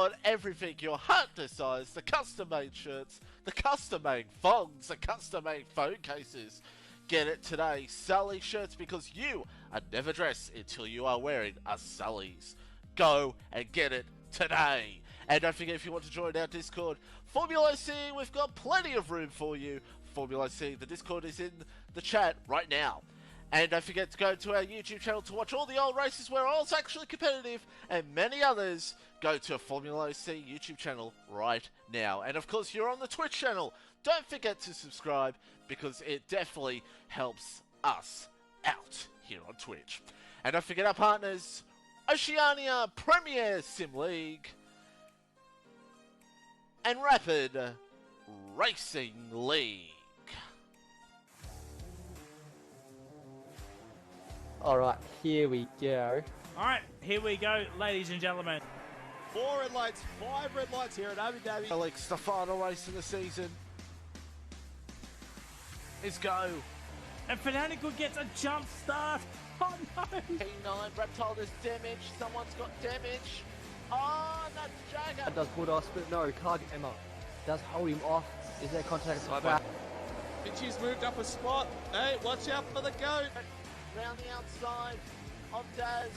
got everything your heart desires, the custom-made shirts, the custom-made thongs, the custom-made phone cases. Get it today, Sully shirts, because you are never dressed until you are wearing a Sully's. Go and get it today. And don't forget, if you want to join our Discord, FormulaOCE, we've got plenty of room for you. FormulaOCE, the Discord is in the chat right now. And don't forget to go to our YouTube channel to watch all the old races where I was actually competitive, and many others. Go to a FormulaOCE YouTube channel right now. And of course, you're on the Twitch channel. Don't forget to subscribe, because it definitely helps us out here on Twitch. And don't forget our partners, Oceania Premier Sim League and Rapid Racing League. Alright, here we go. Alright, here we go, ladies and gentlemen. 4 red lights, 5 red lights here at Abu Dhabi. Alex, the final race of the season is go. And Fanatical gets a jump start. Oh no! P9, Reptile is damaged. Someone's got damage. Oh, that's Jagger. That does put us, but no, can't get Emma. Does hold him off. Is there contact? Pitchy's moved up a spot. Hey, watch out for the goat. Round the outside of Daz.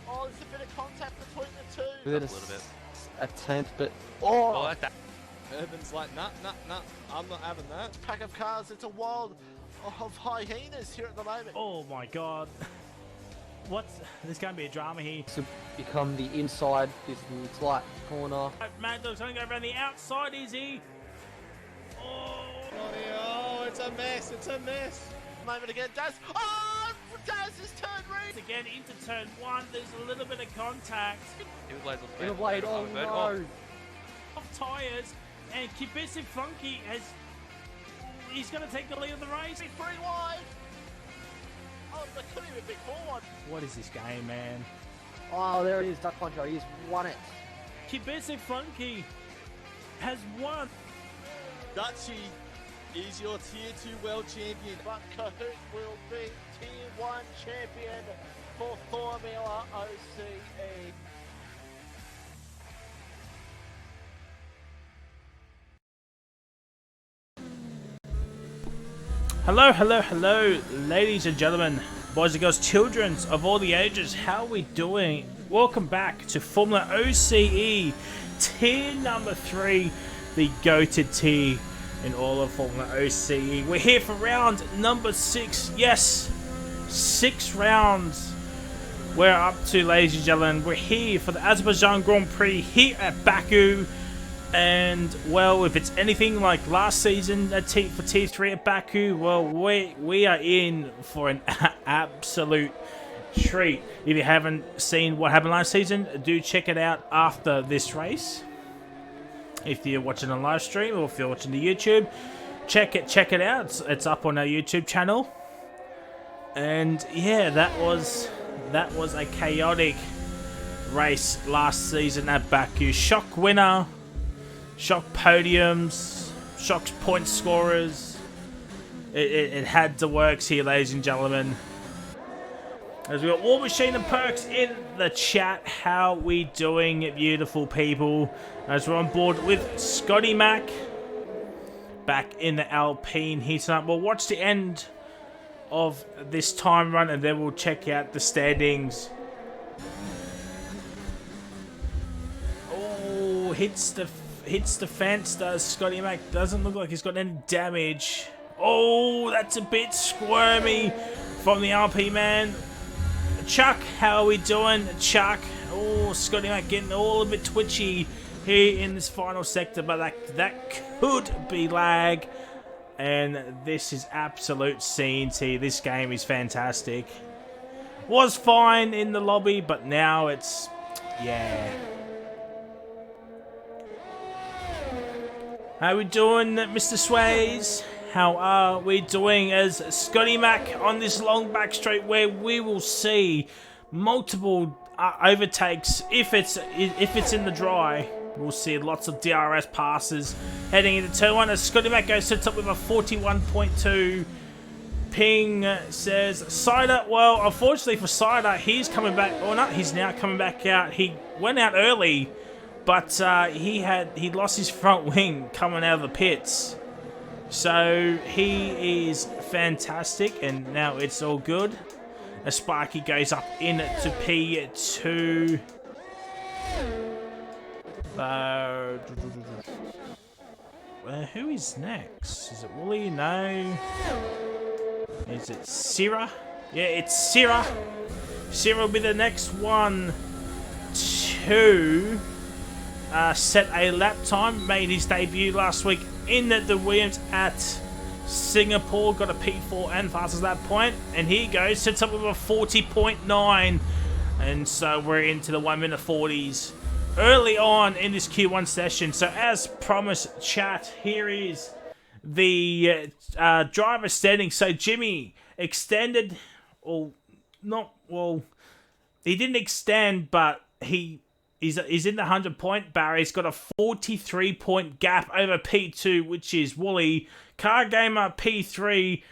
Oh, there's a bit of contact between the two. A little bit. A tenth, but Like Urban's like, nah, I'm not having that. Pack of cars. It's a wild of hyenas here at the moment. Oh my god. There's going to be a drama here. to become the inside, this light corner. Mad Dog's going to go around the outside, is he? Oh, it's a mess, it's a mess. Moment again, Daz. Oh, Daz has turned red. Again, into turn 1, there's a little bit of contact. In a blade, oh no! Off tyres, and Kibisic Funky he's going to take the lead of the race. Big 3 wide. Oh, they couldn't even big 4 wide. What is this game, man? Oh, there it is, Duck Poncho, he's won it. Kibisic Funky has won. Dutchy is your Tier 2 World Champion. But Kahoot will be Tier 1 champion for Formula OCE. Hello, ladies and gentlemen, boys and girls, children of all the ages, how are we doing? Welcome back to Formula OCE, tier number 3, the goated tier in all of Formula OCE. We're here for round number 6, yes, 6 rounds we're up to, ladies and gentlemen. We're here for the Azerbaijan Grand Prix here at Baku. And, well, if it's anything like last season for Tier 3 at Baku, well, we are in for an absolute treat. If you haven't seen what happened last season, do check it out after this race. If you're watching on live stream or if you're watching the YouTube, check it out. It's up on our YouTube channel. And, yeah, that was a chaotic race last season at Baku. Shock winner. Shock podiums, shock point scorers. It had the works here, ladies and gentlemen. As we got War Machine and Perks in the chat, how we doing, beautiful people? As we're on board with Scotty Mac, back in the Alpine here tonight. We'll watch the end of this time run and then we'll check out the standings. Oh, hits the fence, does Scotty Mac. Doesn't look like he's got any damage. Oh, that's a bit squirmy from the RP man. Chuck, how are we doing? Chuck. Oh, Scotty Mac getting all a bit twitchy here in this final sector, but that could be lag. And this is absolute CNT. This game is fantastic. Was fine in the lobby, but now it's, yeah. How we doing, Mr. Sways? How are we doing as Scotty Mac on this long back straight where we will see multiple overtakes if it's in the dry. We'll see lots of DRS passes heading into turn 1 as Scotty Mac sets up with a 41.2. Ping says Cider. Well, unfortunately for Cider, he's coming back. Or not, he's now coming back out. He went out early but he lost his front wing coming out of the pits. So he is fantastic, and now it's all good. As Sparky goes up into P2. Who is next? Is it Wooly? No. Is it Syrah? Yeah, it's Syrah. Syrah will be the next one to set a lap time. Made his debut last week in the Williams at Singapore. Got a P4 and fastest lap point. And here he goes. Sets up with a 40.9. And so we're into the 1 minute 40s. Early on in this Q1 session. So as promised, chat, here is the driver standing. So Jimmy extended, or not, well, he didn't extend, but he's in the 100-point barrier. He's got a 43-point gap over P2, which is Wooly. Car Gamer P3.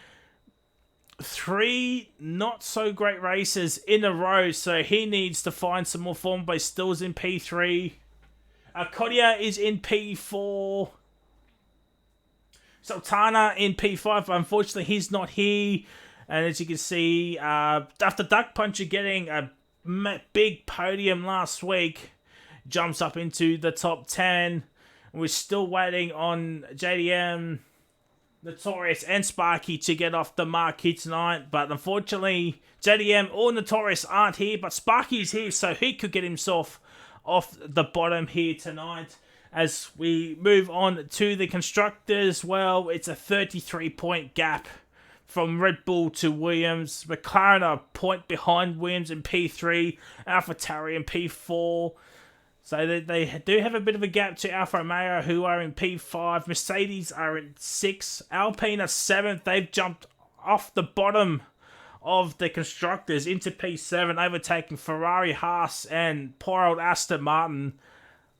3 not so great races in a row, so he needs to find some more form, but still is in P3. Kodia is in P4. Sultana in P5, but unfortunately he's not here. And as you can see, after Duck Puncher getting a big podium last week, jumps up into the top 10. We're still waiting on JDM, Notorious, and Sparky to get off the marquee tonight, but unfortunately JDM or Notorious aren't here, but Sparky's here, so he could get himself off the bottom here tonight. As we move on to the constructors, well, it's a 33-point gap from Red Bull to Williams. McLaren are a point behind Williams in P3, AlphaTauri in P4. So they do have a bit of a gap to Alfa Romeo, who are in P5. Mercedes are in 6. Alpine are 7th. They've jumped off the bottom of the constructors into P7, overtaking Ferrari, Haas, and poor old Aston Martin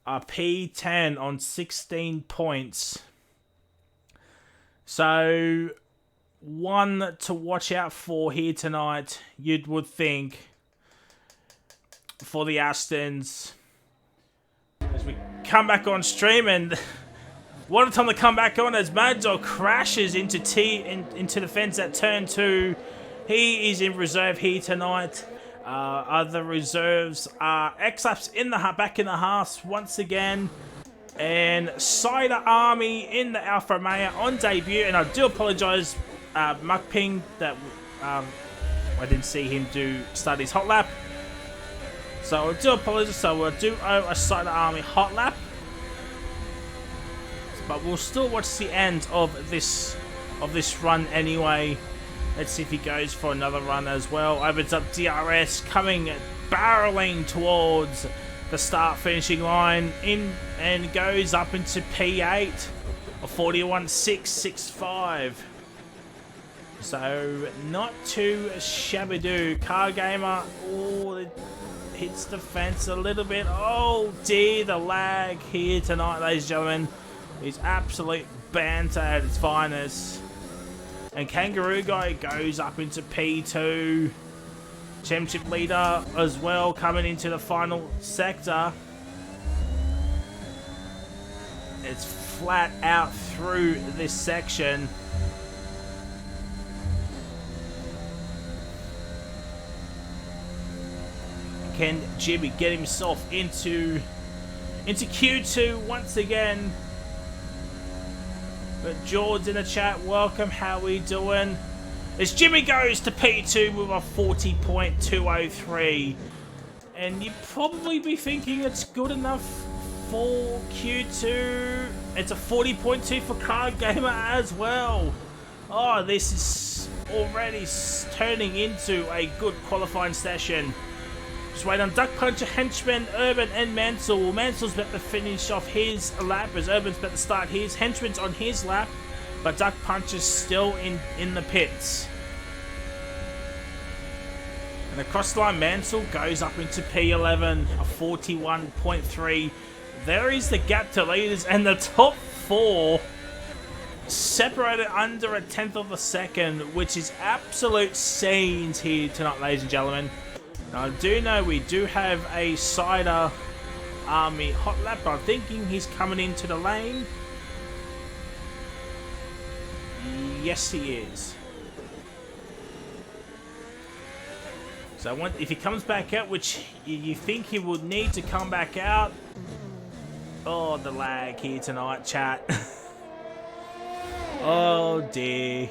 are P10 on 16 points. So one to watch out for here tonight, you would think, for the Astons. As we come back on stream, and what a time to come back on as Madzor crashes into the fence at turn 2. He is in reserve here tonight. Other reserves are X-Laps back in the Haas once again, and Cider Army in the Alfa Romeo on debut. And I do apologise, Mukping, that I didn't see him start his hot lap. So I do apologise, so we'll do a Cider Army hot lap. But we'll still watch the end of this run anyway. Let's see if he goes for another run as well. Opens up DRS, coming barreling towards the start finishing line, in and goes up into P8, a 41.665. So not too shabby-do. Car Gamer, oh, hits the fence a little bit. Oh dear, the lag here tonight, ladies and gentlemen, is absolute banter at its finest. And Kangaroo Guy goes up into P2. Championship leader as well, coming into the final sector. It's flat out through this section. Can Jimmy get himself into Q2 once again? But George in the chat, welcome, how we doing? As Jimmy goes to P2 with a 40.203. And you'd probably be thinking it's good enough for Q2. It's a 40.2 for Car Gamer as well. Oh, this is already turning into a good qualifying session. Just wait on Duck Puncher, Henchman, Urban, and Mansell. Mansell's about to finish off his lap as Urban's about to start his. Henchman's on his lap, but Duck Puncher's still in the pits. And across the line, Mansell goes up into P11, a 41.3. There is the gap to leaders, and the top 4 separated under a tenth of a second, which is absolute scenes here tonight, ladies and gentlemen. Now, I do know we do have a Cider Army hot lap. I'm thinking he's coming into the lane. Yes, he is. So if he comes back out, which you think he would need to come back out. Oh, the lag here tonight, chat. Oh dear.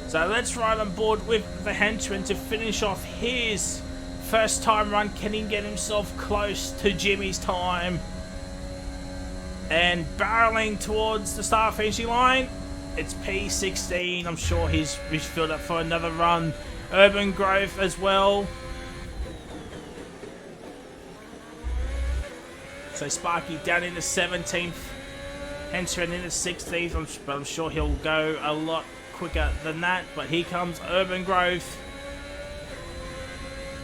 So let's ride on board with the henchman to finish off his first time run. Can he get himself close to Jimmy's time? And barreling towards the start finishing line, it's P16. I'm sure he's filled up for another run. Urban Growth as well. So Sparky down in the 17th. Henchman in the 16th. I'm sure he'll go a lot quicker than that. But here comes Urban Growth.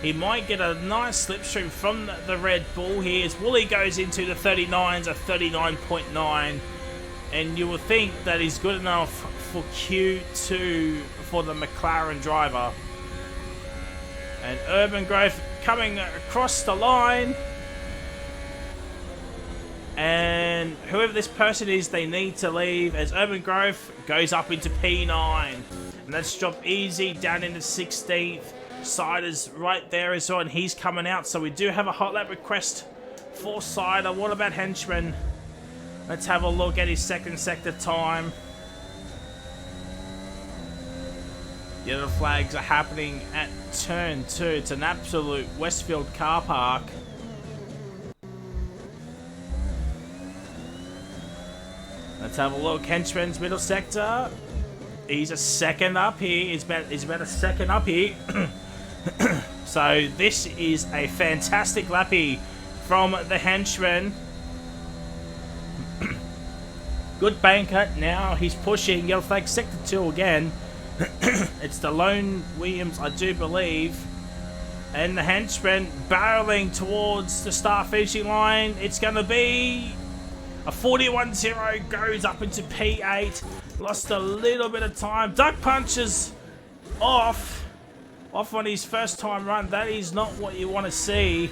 He might get a nice slipstream from the Red Bull here as Wooly goes into the 39s at 39.9. And you will think that he's good enough for Q2 for the McLaren driver. And Urban Growth coming across the line. And whoever this person is, they need to leave as Urban Growth goes up into P9. And that's dropped easy down into 16th. Cider's right there as well, and he's coming out. So we do have a hot lap request for Cider. What about Henchman? Let's have a look at his second sector time. The other flags are happening at turn 2. It's an absolute Westfield car park. Let's have a look. Henchman's middle sector. He's a second up here. He's about a second up here. So this is a fantastic lappy from the Henchman. Good banker. Now he's pushing. Yellow flag sector 2 again. It's the Lone Williams, I do believe. And the Henchman barreling towards the start finishing line. It's going to be a 41.0, goes up into P8. Lost a little bit of time. Duck punches off on his first time run. That is not what you want to see.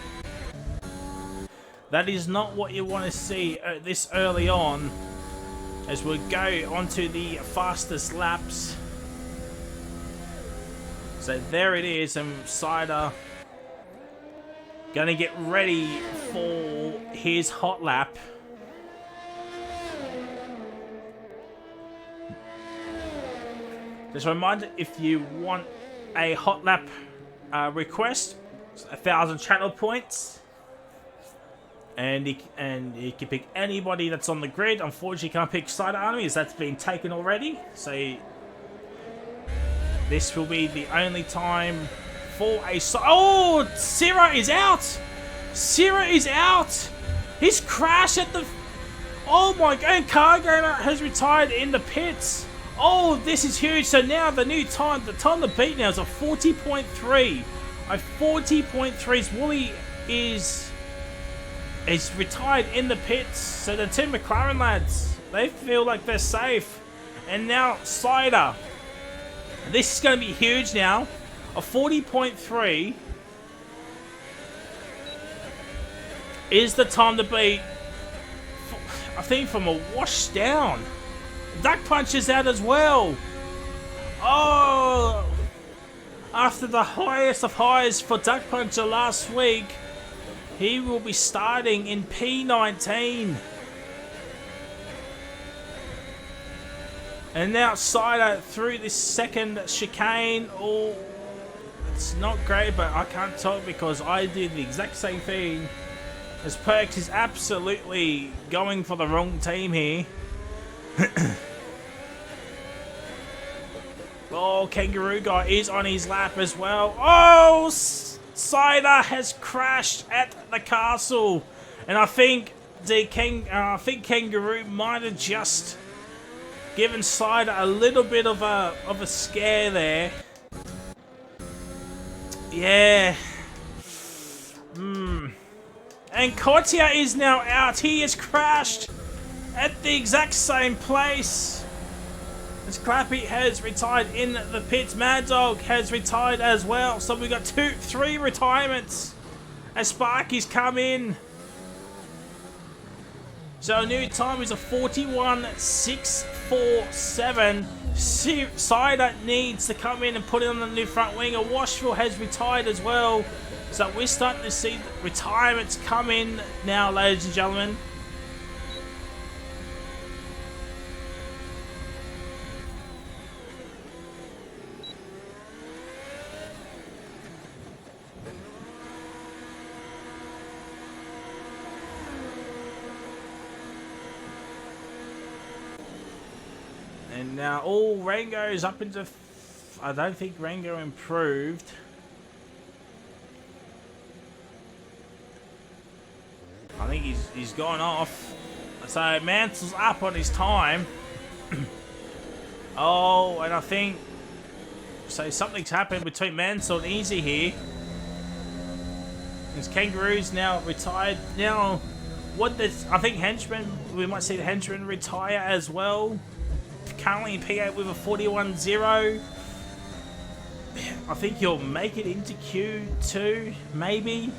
That is not what you want to see this early on. As we go onto the fastest laps. So there it is, and Cider gonna get ready for his hot lap. Just a reminder, if you want a hot lap request, it's 1,000 channel points. And you can pick anybody that's on the grid. Unfortunately, you can't pick Cider Army as that's been taken already. So this will be the only time for a... Oh! Sierra is out! Sierra is out! He's crashed at the... Oh my god! And Cargamer has retired in the pits. Oh, this is huge. So now the new time, the time to beat now is a 40.3. A 40.3. Wooly is retired in the pits. So the two McLaren lads, they feel like they're safe. And now Cider. This is going to be huge now. A 40.3 is the time to beat. I think from a wash down. Duck Punch is out as well. Oh! After the highest of highs for Duck Puncher last week, he will be starting in P19. And now Cider through this second chicane. Oh, it's not great, but I can't talk because I did the exact same thing. As Perks is absolutely going for the wrong team here. Oh, Kangaroo Guy is on his lap as well. Oh, Cider has crashed at the castle, and I think Kangaroo might have just given Cider a little bit of a scare there. Yeah. And Kotia is now out. He has crashed at the exact same place. Clappy has retired in the pits. Mad Dog has retired as well. So we got 3 retirements as Sparky's come in. So new time is a 41.647. Cider needs to come in and put it on the new front wing. A Washville has retired as well. So we're starting to see retirements come in now, ladies and gentlemen. And now all Rango's up into... I don't think Rango improved. I think he's gone off. So Mansell's up on his time. Oh, and I think... So something's happened between Mansell and Easy here. His Kangaroo's now retired. Now, what this... I think Henchman... We might see the Henchman retire as well. Currently in P8 with a 41-0. I think he'll make it into Q2, maybe.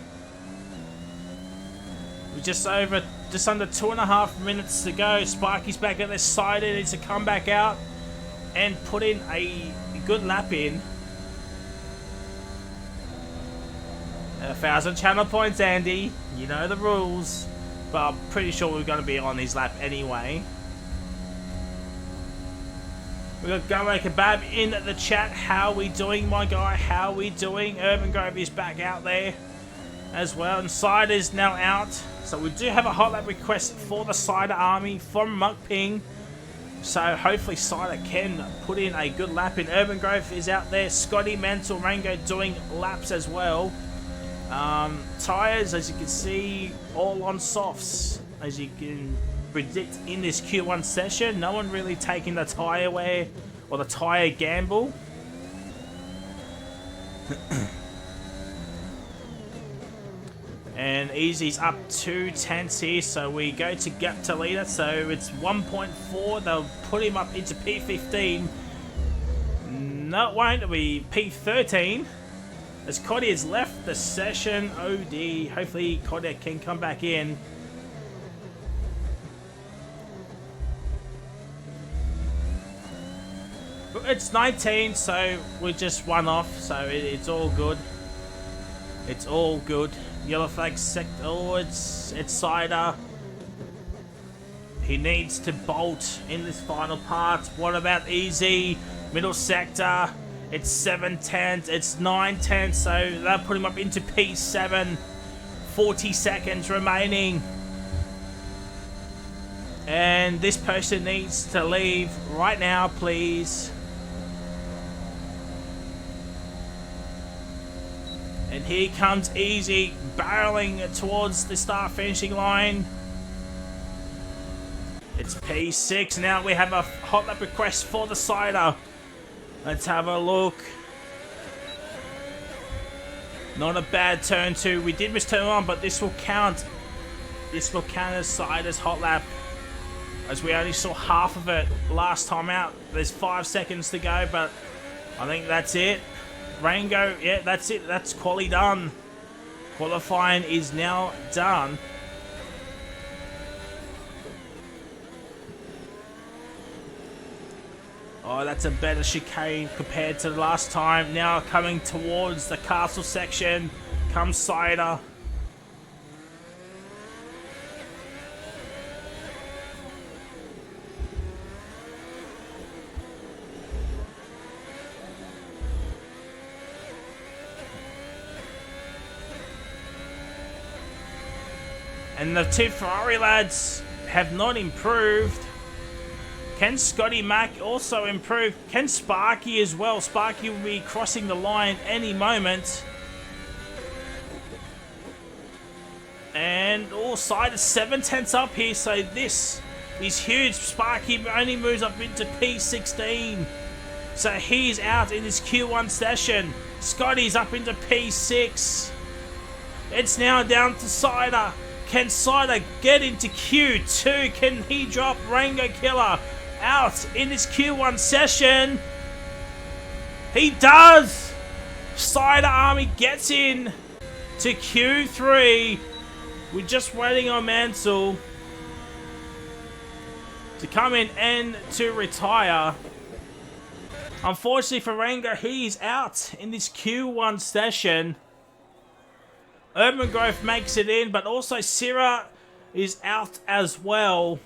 With just under 2.5 minutes to go. Sparky's back at this side. He needs to come back out and put in a good lap in. 1,000 channel points, Andy. You know the rules. But I'm pretty sure we're going to be on his lap anyway. We got Gummo Kebab in the chat. How we doing, my guy? How we doing? Urban Grove is back out there as well. And Cider's now out. So we do have a hot lap request for the Cider Army from Mukping. So hopefully Cider can put in a good lap in. Urban Grove is out there. Scotty, Mansell, Rango doing laps as well. Tyres, as you can see, all on softs. As you can predict in this Q1 session, no one really taking the tyre wear or the tyre gamble. And Easy's up 2 tenths here, so we go to gap to leader, so it's 1.4. They'll put him up into P15. No, it won't. It'll be P13 as Cody has left the session. OD. Hopefully Cody can come back in. It's 19, so we're just one off, so it's all good. It's all good. Yellow flag sector. Oh, it's Cider. He needs to bolt in this final part. What about Easy? Middle sector. It's 7 tenths. It's 9 tenths, so they'll put him up into P7. 40 seconds remaining. And this person needs to leave right now, please. And here comes Easy, barreling towards the start finishing line. It's P6. Now we have a hot lap request for the Cider. Let's have a look. Not a bad turn 2. We did miss turn 1, but this will count. This will count as Cider's hot lap, as we only saw half of it last time out. There's 5 seconds to go, but I think that's it. Rango, yeah, that's it. That's quali done. Qualifying is now done. Oh, that's a better chicane compared to the last time. Now coming towards the castle section comes Cider. And the 2 Ferrari lads have not improved. Can Scotty Mack also improve? Can Sparky as well? Sparky will be crossing the line any moment. And all side is 7 tenths up here, so this is huge. Sparky only moves up into P16. So he's out in his Q1 session. Scotty's up into P6. It's now down to Cider. Can Cider get into Q2? Can he drop Rango Killer out in this Q1 session? He does! Cider Army gets in to Q3. We're just waiting on Mansell to come in and to retire. Unfortunately for Rango, he's out in this Q1 session. Urban Growth makes it in, but also Syrah is out as well.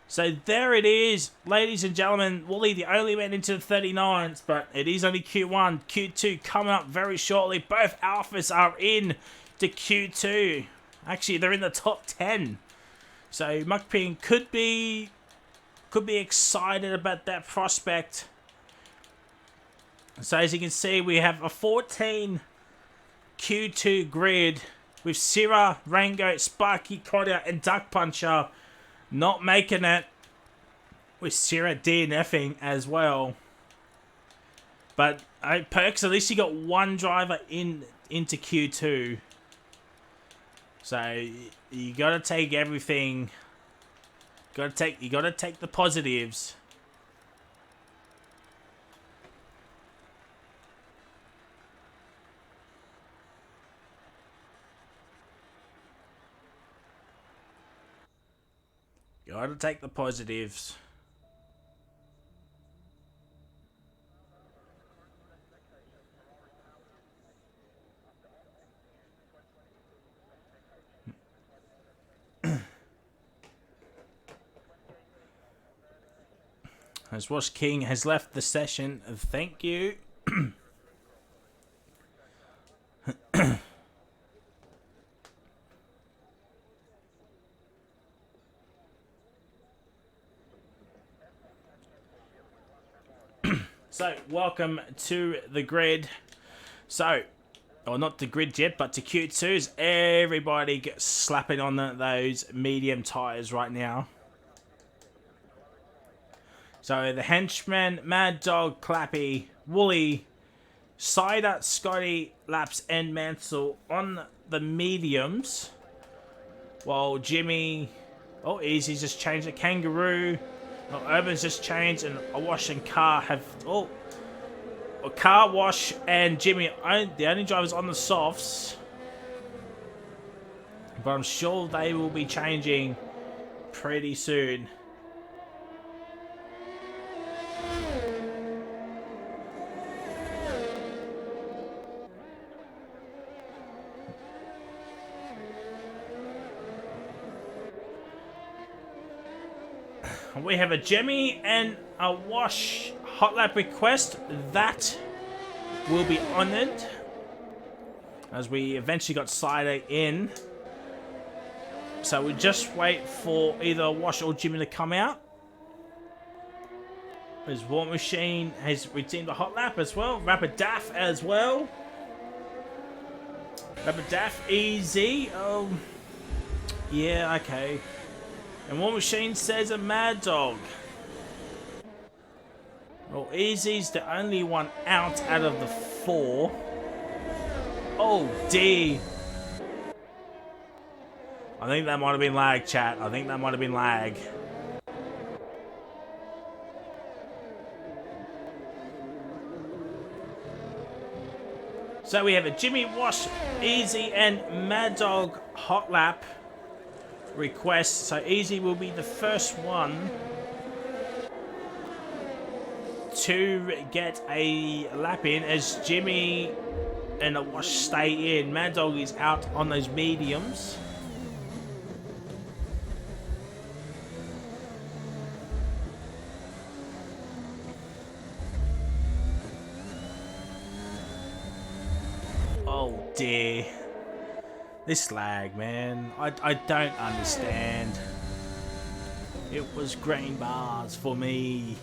So there it is, ladies and gentlemen. Wooly, the only man into the 39s, but it is only Q1. Q2 coming up very shortly. Both Alphas are in to Q2. Actually, they're in the top 10. So Mukping could be excited about that prospect. So as you can see, we have a 14 Q2 grid with Syrah, Rango, Sparky, Kodia, and Duck Puncher not making it, with Syrah DNFing as well. But Perks, at least you got one driver into Q2. So you gotta take everything. You gotta take the positives. Gotta take the positives. As Wash King has left the session, thank you. So, welcome to the grid. So, or not the grid yet, but to Q2s. Everybody gets slapping on those medium tires right now. So, the Henchman, Mad Dog, Clappy, Wooly, Cider, Scotty, Laps, and Mansell on the mediums. While Jimmy, Easy's just changed the Kangaroo. Urban's just changed, and Wash and Car have... Car, Wash, and Jimmy are the only drivers on the softs. But I'm sure they will be changing pretty soon. We have a Jimmy and a Wash hot lap request that will be honoured as we eventually got Cider in. So we just wait for either Wash or Jimmy to come out. As War Machine has redeemed the hot lap as well. Rapid Daff as well. Rapid Daff easy. Oh, yeah, okay. And War Machine says a Mad Dog. Well, Easy's the only one out of the 4. Oh, dear. I think that might have been lag, chat. I think that might have been lag. So we have a Jimmy, Wash, Easy, and Mad Dog hot lap request. So Easy will be the first one to get a lap in, as Jimmy and a Wash stay in. Mad Dog is out on those mediums. Oh dear. This lag, man. I don't understand. It was green bars for me.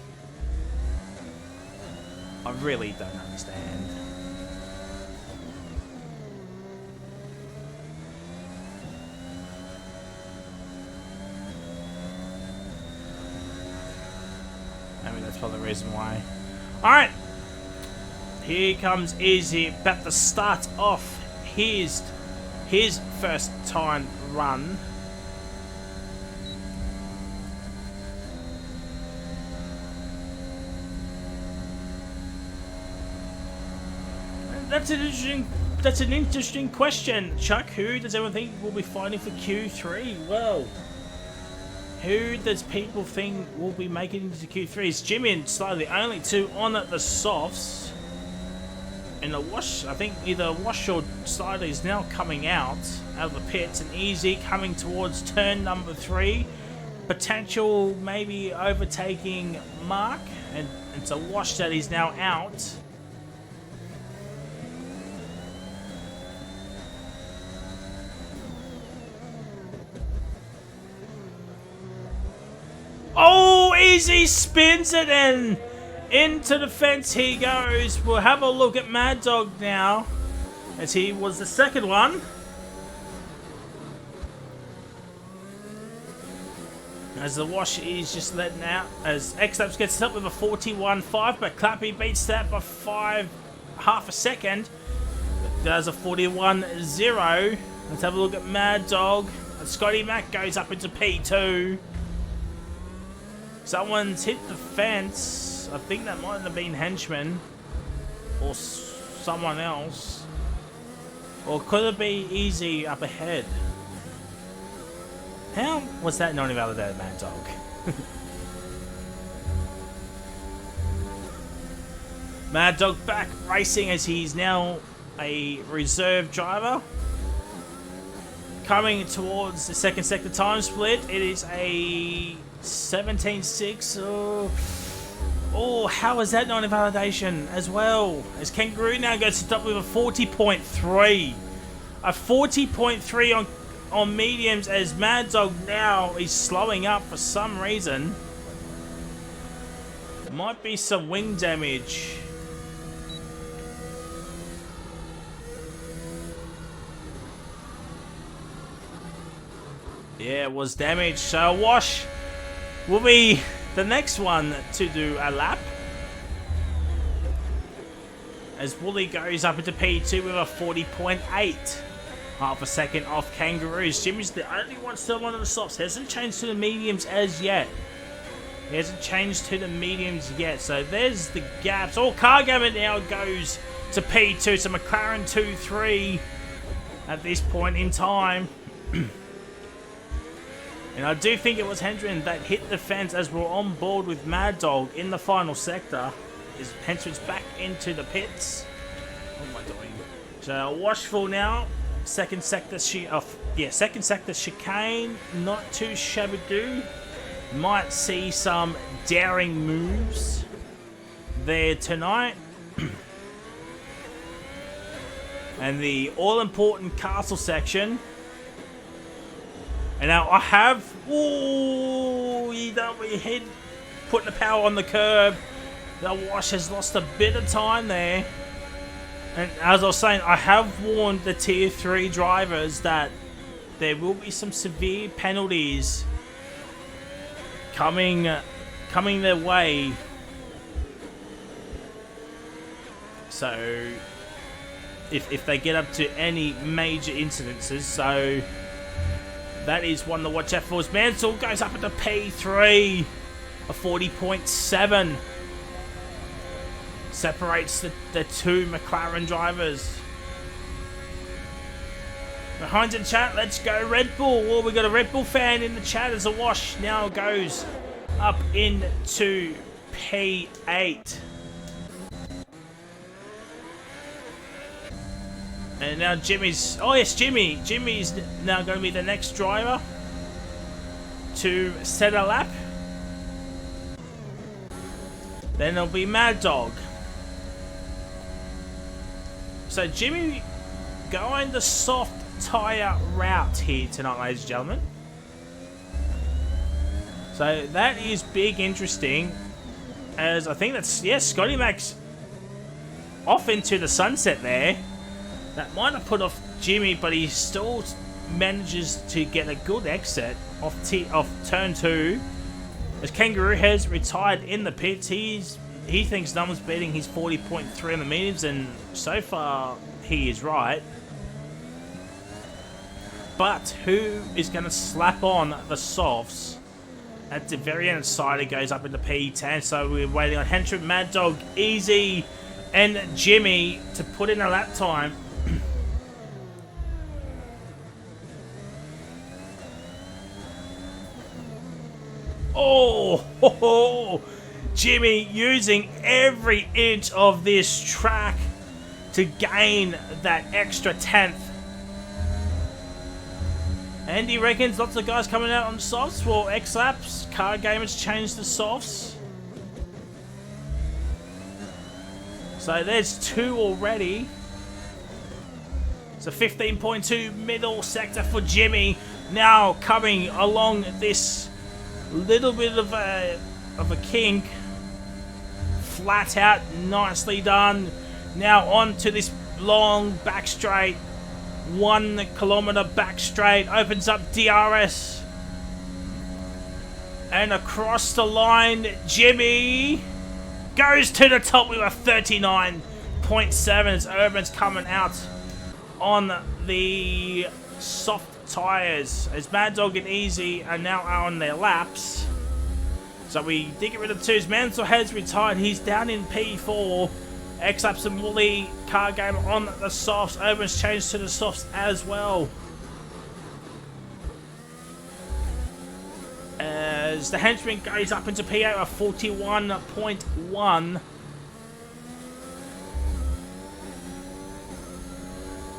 I really don't understand. Maybe that's probably the reason why. Alright. Here comes Easy, about to start off his first time run. That's an interesting question, Chuck. Who does everyone think will be fighting for Q3? Well, who does people think will be making it into Q3? It's Jimmy and Sly, the only two on at the softs. In the wash, I think either Wash or Slider is now coming out of the pits, and Easy coming towards turn number 3. Potential maybe overtaking Mark, and it's a Wash that is now out. Oh, Easy spins it and into the fence he goes. We'll have a look at Mad Dog now, as he was the second one. As the Wash is just letting out, as X-Labs gets up with a 41.5, but Clappy beats that by half a second. Does a 41.0. Let's have a look at Mad Dog. And Scotty Mac goes up into P2. Someone's hit the fence. I think that might have been Henchman or someone else. Or could it be Easy up ahead? How was that not invalidated, Mad Dog? Mad Dog back racing as he's now a reserve driver. Coming towards the second sector time split. It is a 17.6. Oh, how is that not invalidation as well? As Kangaroo now goes to top with a 40.3. A 40.3 on mediums, as Mad Dog now is slowing up for some reason. Might be some wing damage. Yeah, it was damaged. So Wash will be the next one to do a lap. As Wooly goes up into P2 with a 40.8. Half a second off Kangaroos. Jimmy's the only one still on the softs. Hasn't changed to the mediums as yet. He hasn't changed to the mediums yet. So there's the gaps. Oh, Cargammer now goes to P2. So McLaren 2-3 at this point in time. And I do think it was Hendren that hit the fence as we're on board with Mad Dog in the final sector. Is Hendren's back into the pits. What am I doing? So Washful now. Second sector chicane. Not too shabby do. Might see some daring moves there tonight. And the all-important castle section. And now I have... Ooh, he done with your head putting the power on the curb. The Wash has lost a bit of time there. And as I was saying, I have warned the Tier 3 drivers that there will be some severe penalties coming their way. So, if they get up to any major incidences, so... That is one to watch out for. As Mansell goes up into P3. A 40.7. Separates the two McLaren drivers. Behind in chat, let's go Red Bull. Well, we got a Red Bull fan in the chat as a Wash now goes up into P8. And now Jimmy's... Oh, yes, Jimmy. Jimmy's now going to be the next driver to set a lap. Then there'll be Mad Dog. So Jimmy going the soft tyre route here tonight, ladies and gentlemen. So that is big interesting. As I think that's... Yes, Scotty Mac's off into the sunset there. That might have put off Jimmy, but he still manages to get a good exit off turn 2. As Kangaroo has retired in the pits, he thinks no one's beating his 40.3 on the mediums, and so far he is right. But who is going to slap on the softs? At the very end, Cider goes up into P10, so we're waiting on Hentrum, Mad Dog, Easy and Jimmy to put in a lap time. Oh, ho, ho. Jimmy using every inch of this track to gain that extra 10th. And he reckons lots of guys coming out on softs. Well, X-Laps, Car Gamers changed the softs. So there's 2 already. So 15.2 middle sector for Jimmy. Now coming along this little bit of a kink. Flat out, nicely done. Now on to this long back straight. 1 kilometer back straight. Opens up DRS. And across the line, Jimmy goes to the top with a 39.7 as Urban's coming out on the soft tyres. As Mad Dog and Easy are now on their laps. So we did get rid of 2s. Mansell has retired. He's down in P4. X-Laps and Wooly, Car Game on the softs. Urban's changed to the softs as well. As the henchman goes up into P8 of 41.1.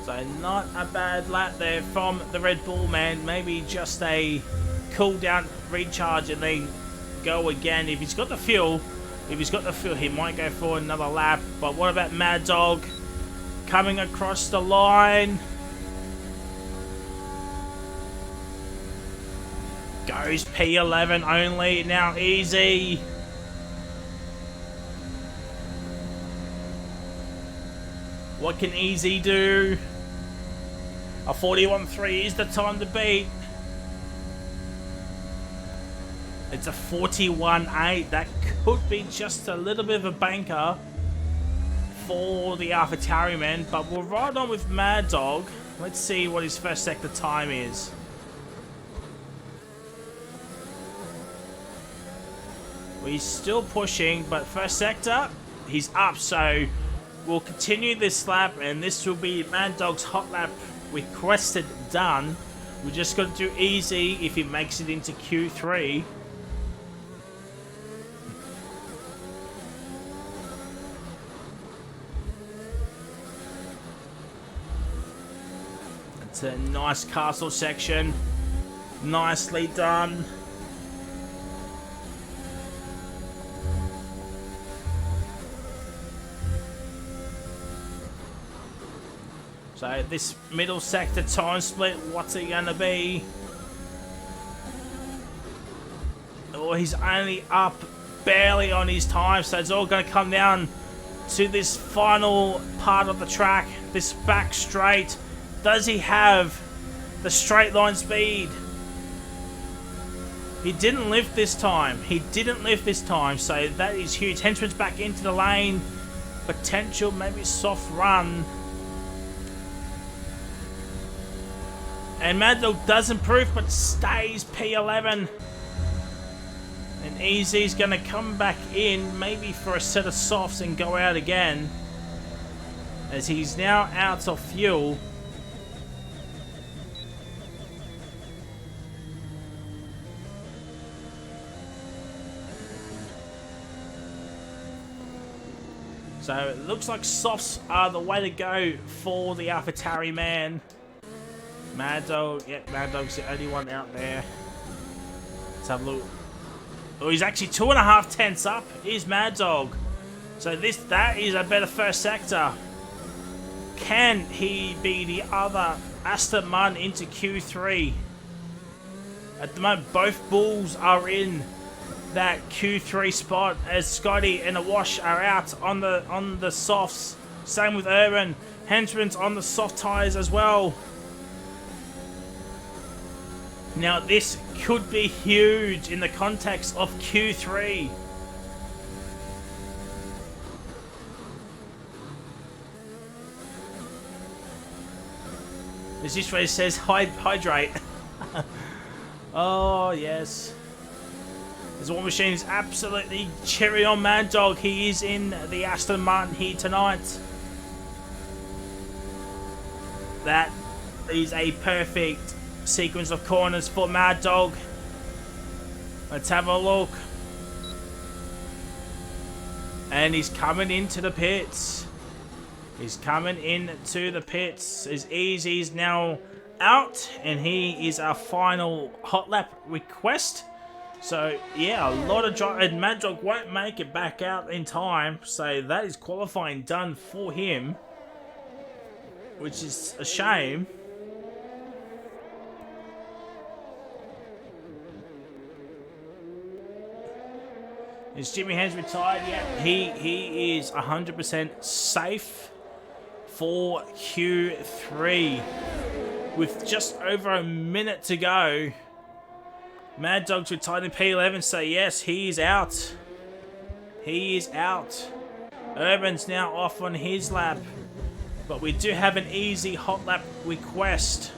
So not a bad lap there from the Red Bull man. Maybe just a cool down, recharge, and then go again. If he's got the fuel, he might go for another lap. But what about Mad Dog coming across the line? Goes P11 only. Now Easy. What can Easy do? A 41.3 is the time to beat. It's a 41.8. That could be just a little bit of a banker for the AlphaTauri man. But we'll ride on with Mad Dog. Let's see what his first sector time is. Well, he's still pushing, but first sector, he's up. So we'll continue this lap, and this will be Mad Dog's hot lap requested done. We just got to do Easy if he makes it into Q3. It's a nice castle section. Nicely done. So this middle sector time split, what's it going to be? Oh, he's only up barely on his time, so it's all going to come down to this final part of the track, this back straight. Does he have the straight line speed? He didn't lift this time. So that is huge. Henchman's back into the lane. Potential, maybe soft run. And Mad Dog does improve, but stays P11. And Easy's going to come back in, maybe for a set of softs and go out again. As he's now out of fuel. So it looks like softs are the way to go for the AlphaTauri man. Mad Dog, yep, Mad Dog's the only one out there. Let's have a look. Oh, he's actually 2.5 tenths up. Is Mad Dog. So that is a better first sector. Can he be the other Aston Martin into Q3? At the moment, both Bulls are in that Q3 spot as Scotty and Awash are out on the softs. Same with Urban. Henchman's on the soft tyres as well. Now this could be huge in the context of Q3. As this way says, hydrate. Oh, yes. As War Machine is absolutely cherry on Mad Dog. He is in the Aston Martin here tonight. That is a perfect sequence of corners for Mad Dog. Let's have a look. And he's coming into the pits. He's coming into the pits. As Easy's now out, and he is our final hot lap request. So yeah, a lot of drivers, and Mad Dog won't make it back out in time. So that is qualifying done for him, which is a shame. Is Jimmy Hans retired yet? He is 100% safe for Q3. With just over a minute to go. Mad Dog's retired in P11, so yes, he is out. He is out. Urban's now off on his lap. But we do have an easy hot lap request.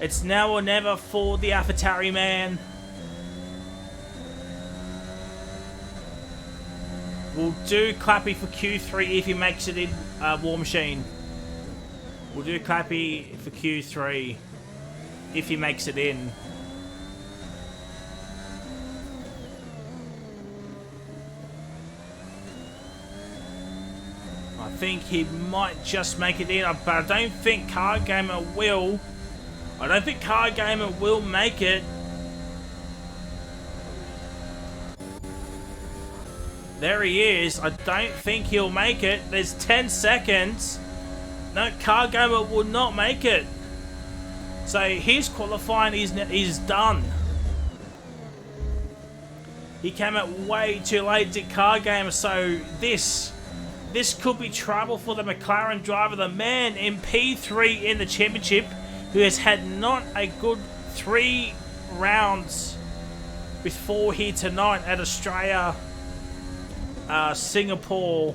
It's now or never for the AlphaTauri man. We'll do Clappy for Q3 if he makes it in War Machine. We'll do Clappy for Q3 if he makes it in. I think he might just make it in, but I don't think Car Gamer will. I don't think Car Gamer will make it. There he is. I don't think he'll make it. There's 10 seconds. No, Car Gamer will not make it. So his qualifying is done. He came out way too late to Car Gamer, so this could be trouble for the McLaren driver, the man in P3 in the championship, who has had not a good 3 rounds before here tonight at Australia, Singapore,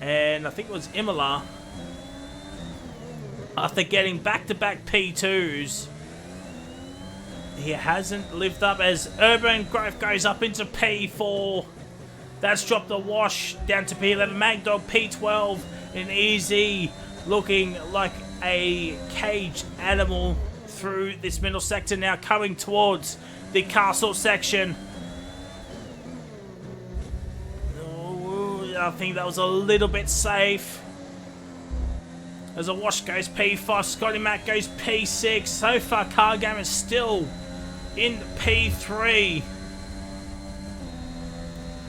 and I think it was Imola. After getting back-to-back P2s, he hasn't lived up as Urban Growth goes up into P4. That's dropped the wash down to P11. Mad Dog P12 and Easy looking like a caged animal through this middle sector, now coming towards the castle section. Oh, I think that was a little bit safe. As a wash goes P5, Scotty Mac goes P6. So far, Car Game is still in P3.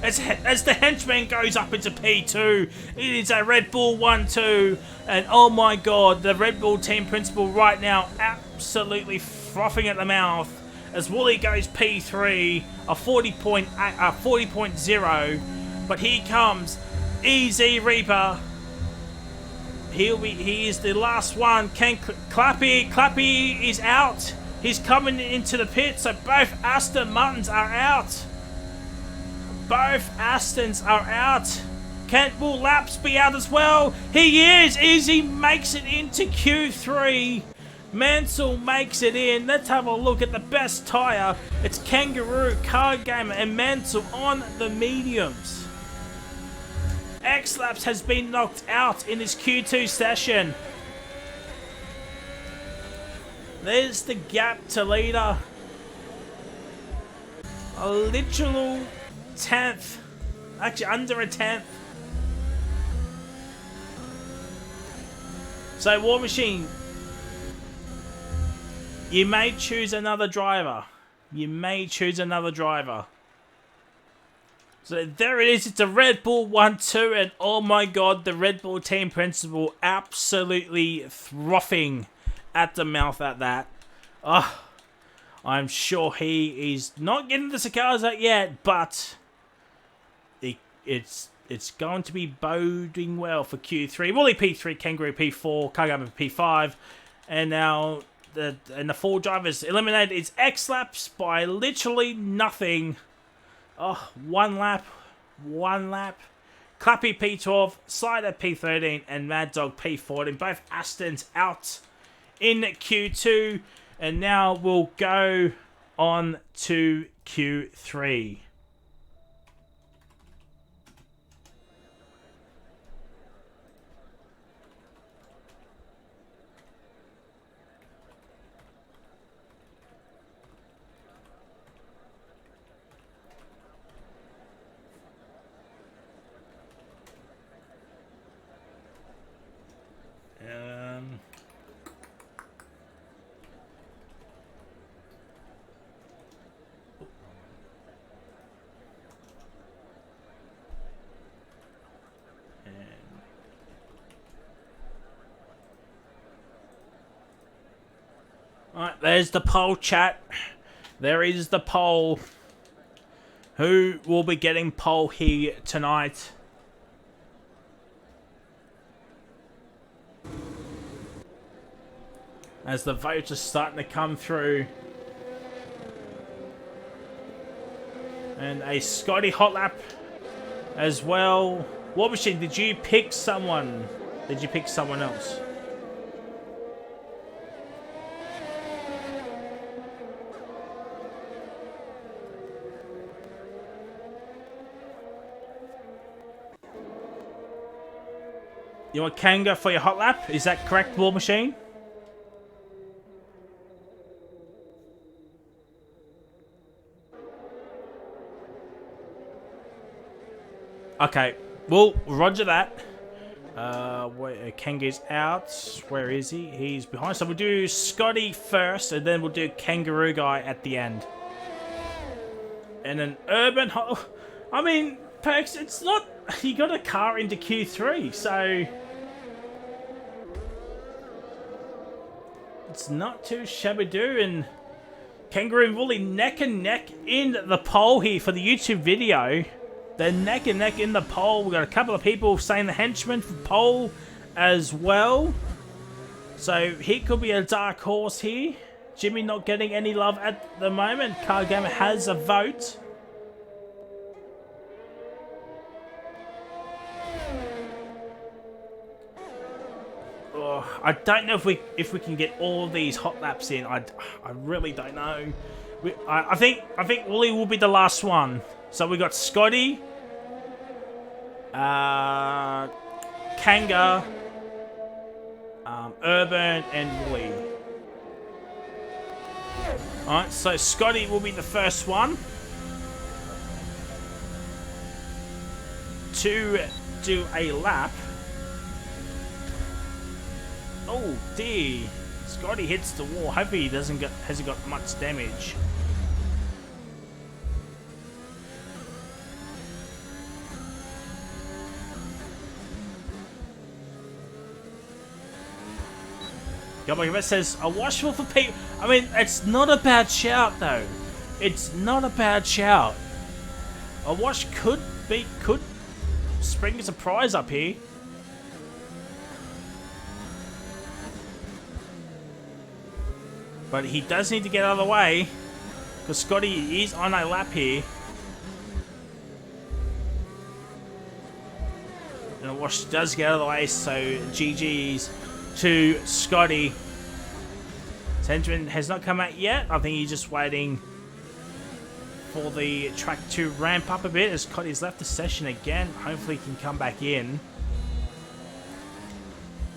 As the henchman goes up into P2, it is a Red Bull 1-2. And oh my god, the Red Bull team principal right now absolutely frothing at the mouth. As Wooly goes P3, a 40.0. But here comes Easy Reaper. He is the last one. Clappy is out. He's coming into the pit, so both Aston Martins are out. Both Astons are out. Will Laps be out as well? He is. Easy makes it into Q3. Mansell makes it in. Let's have a look at the best tyre. It's Kangaroo, Car Gamer, and Mansell on the mediums. X-Laps has been knocked out in this Q2 session. There's the gap to leader. A literal 10th. Actually, under a 10th. So, War Machine, you may choose another driver. You may choose another driver. So there it is, it's a Red Bull 1-2, and oh my god, the Red Bull team principal absolutely frothing at the mouth at that. Oh, I'm sure he is not getting the cigars out yet, but it's going to be boding well for Q3. Wooly P3, Kangaroo P4, Kagame P5, and now the 4 drivers eliminated. It's X-Laps by literally nothing. Oh, one lap. Clappy P12, Slider P13, and Mad Dog P14. Both Astons out in Q2. And now we'll go on to Q3. Alright, there's the poll, chat. There is the poll. Who will be getting pole here tonight? As the votes are starting to come through. And a Scotty hot lap as well. War Machine, did you pick someone? Did you pick someone else? You want Kanga for your hot lap? Is that correct, War Machine? Okay, well, roger that. Kanga's out. Where is he? He's behind. So we'll do Scotty first, and then we'll do Kangaroo Guy at the end. And an Urban... I mean, Perks, it's not... You got a car into Q3, so... It's not too shabby do, and Kangaroo and Wooly neck and neck in the poll here for the YouTube video. They're neck and neck in the poll. We've got a couple of people saying the henchman for poll as well. So he could be a dark horse here. Jimmy not getting any love at the moment. Car Gamer has a vote. I don't know if we can get all these hot laps in. I really don't know. I think Wooly will be the last one. So we got Scotty, Kanga, Urban, and Wooly. Alright, so Scotty will be the first one to do a lap. Oh dear, Scotty hits the wall. Hopefully he hasn't got much damage. Gobble says a washful for people. I mean, it's not a bad shout though. It's not a bad shout. A wash could spring a surprise up here. But he does need to get out of the way, because Scotty is on a lap here. And the wash does get out of the way, so GG's to Scotty. Henchman has not come out yet. I think he's just waiting for the track to ramp up a bit, as Scotty's left the session again. Hopefully he can come back in.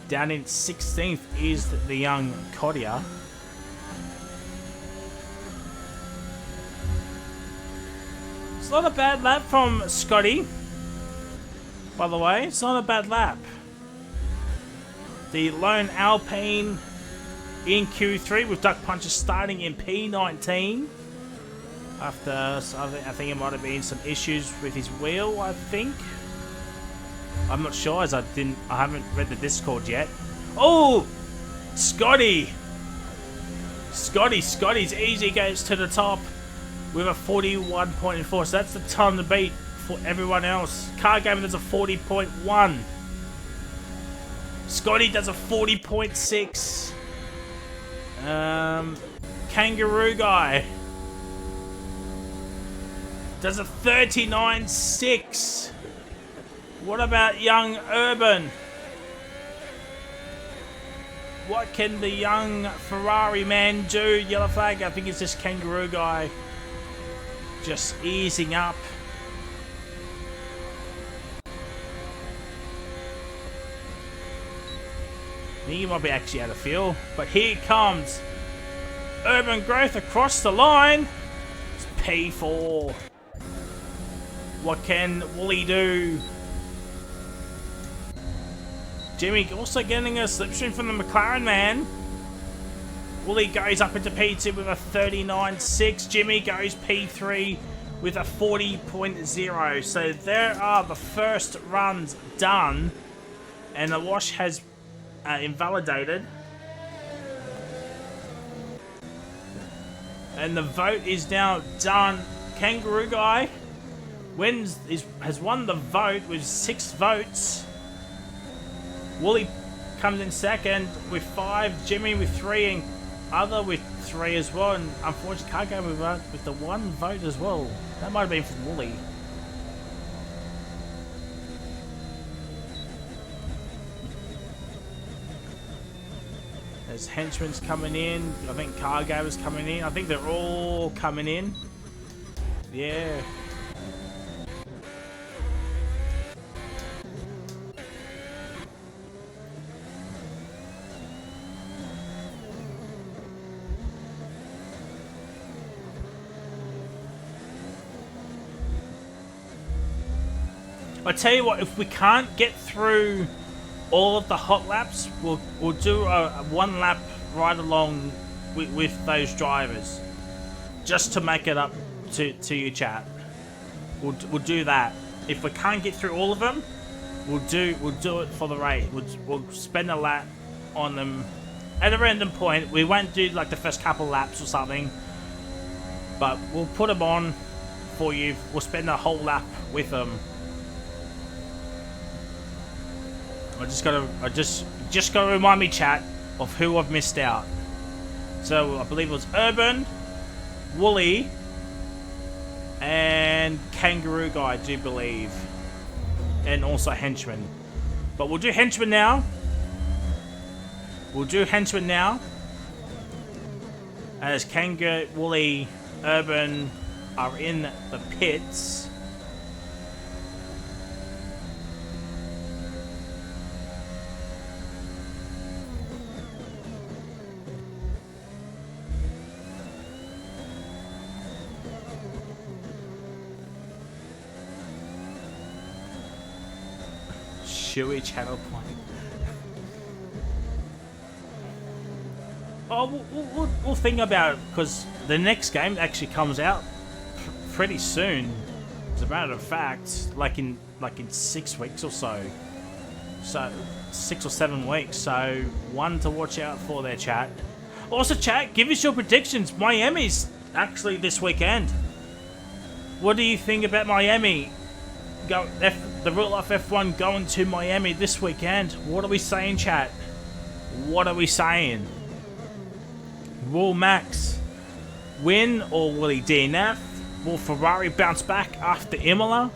Down in 16th is the young Cottier. It's not a bad lap from Scotty, by the way. It's not a bad lap. The lone Alpine in Q3 with Duck Puncher starting in P19. After, so I think it might have been some issues with his wheel, I think. I'm not sure, as I haven't read the Discord yet. Oh! Scotty's easy goes to the top with a 41.4, so that's the time to beat for everyone else. Car Gamer does a 40.1. Scotty does a 40.6. Kangaroo Guy does a 39.6. What about young Urban? What can the young Ferrari man do? Yellow flag. I think it's this kangaroo guy. Just easing up. He might be actually out of fuel. But here comes Urban Growth across the line. It's P4. What can Wooly do? Jimmy also getting a slipstream from the McLaren man. Wooly goes up into P2 with a 39.6. Jimmy goes P3 with a 40.0. So there are the first runs done. And the wash has invalidated. And the vote is now done. Kangaroo guy has won the vote with 6 votes. Wooly comes in second with 5. Jimmy with 3 and other with 3 as well. And unfortunately can't go with the 1 vote as well. That might have been from Wooly. There's henchmen's coming in. I think Cargo is coming in. I think they're all coming in. Yeah. I tell you what, if we can't get through all of the hot laps, we'll do a 1 lap ride along with those drivers, just to make it up to you, chat. We'll do that. If we can't get through all of them, we'll do it for the race. We'll spend a lap on them at a random point. We won't do like the first couple laps or something, but we'll put them on for you. We'll spend a whole lap with them. I just gotta remind me, chat, of who I've missed out. So I believe it was Urban, Wooly, and Kangaroo Guy, I do believe, and also Henchman. But we'll do Henchman now. As Kangaroo, Wooly, Urban are in the pits. Chewy channel point. Oh, we'll think about it, because the next game actually comes out pretty soon. As a matter of fact, like in 6 weeks or so. So 6 or 7 weeks. So one to watch out for there, chat. Also, chat, give us your predictions. Miami's actually this weekend. What do you think about Miami? The real life F1 going to Miami this weekend. What are we saying, chat? What are we saying? Will Max win, or will he DNF? Will Ferrari bounce back after Imola?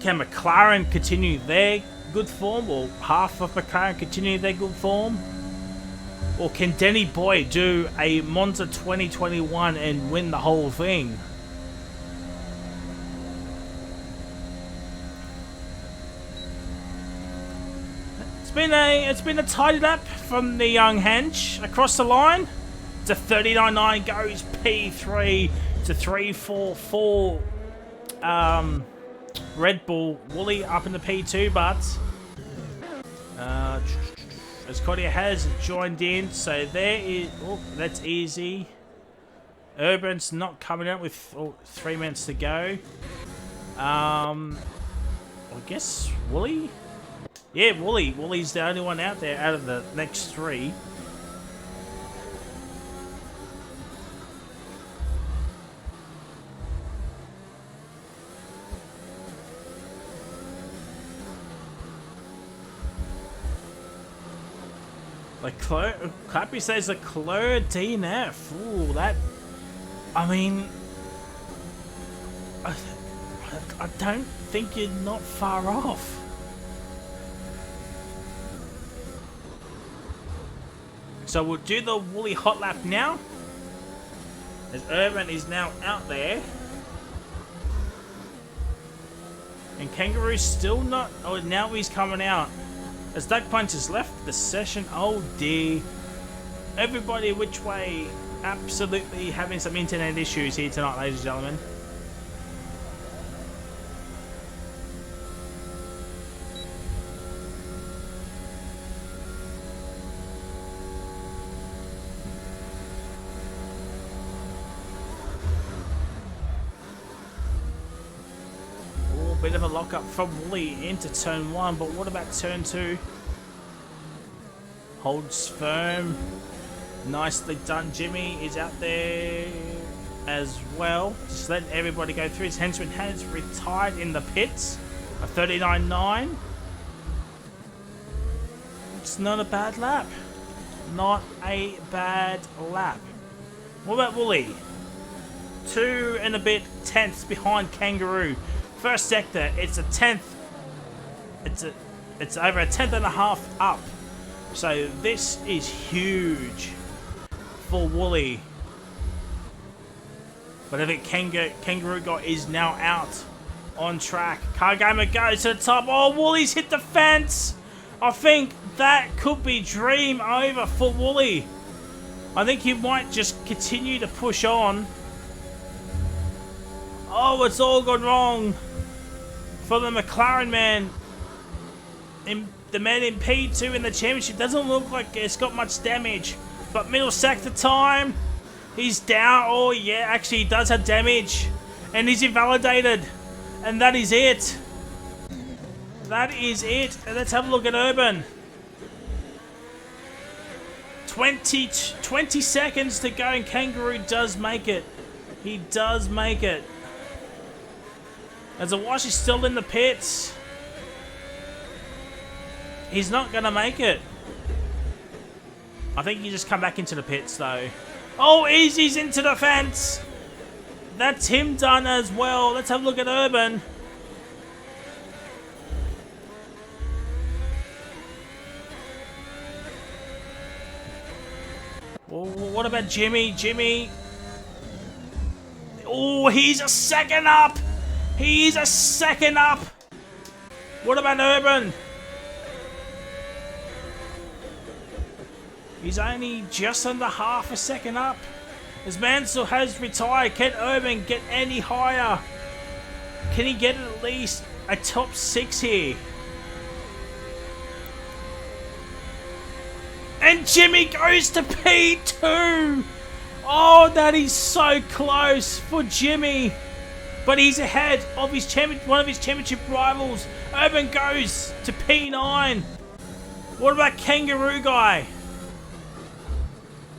Can McLaren continue their good form, or half of McLaren continue their good form? Or can Denny Boy do a Monza 2021 and win the whole thing? It's been a tidy lap from the young hench across the line. To 39.9 goes P3 to 344. Red Bull Wooly up in the P2, but as Claudia has joined in, so there is. Oh, that's easy. Urban's not coming out with 3 minutes to go. I guess Wooly. Yeah, Wooly's the only one out there out of the next 3. Like, Clappy says a Leclerc DNF. Ooh, that... I mean... I don't think you're not far off. So we'll do the Woolly hot lap now. As Urban is now out there. And Kangaroo's still not... Oh, now he's coming out. As Duck Punch has left the session. Oh dear. Everybody which way... Absolutely having some internet issues here tonight, ladies and gentlemen. Oh, bit of a lock up from Woolly into turn 1, but what about turn 2? Holds firm. Nicely done. Jimmy is out there as well. Just letting everybody go through. His henchman has retired in the pits. A 39.9. It's not a bad lap. Not a bad lap. What about Woolly? 2 and a bit tenths behind Kangaroo. First sector, it's a tenth. It's over a tenth and a half up. So this is huge for Woolly. But I think Kangaroo Guy is now out on track. Car Gamer goes to the top. Oh, Woolly's hit the fence. I think that could be dream over for Woolly. I think he might just continue to push on. Oh, it's all gone wrong for the McLaren man. The man in P2 in the championship doesn't look like it's got much damage. But middle sector time. He's down. Oh, yeah, actually, he does have damage. And he's invalidated. And that is it. That is it. And let's have a look at Urban. 20 seconds to go, and Kangaroo does make it. He does make it. As Awash is still in the pits. He's not going to make it. I think he just come back into the pits, though. Oh, Easy's into the fence. That's him done as well. Let's have a look at Urban. Oh, what about Jimmy? Jimmy. Oh, he's a second up. He's a second up. What about Urban? He's only just under half a second up. As Mansell has retired, can Urban get any higher? Can he get at least a top 6 here? And Jimmy goes to P2. Oh, that is so close for Jimmy. But he's ahead of his one of his championship rivals. Urban goes to P9. What about Kangaroo Guy?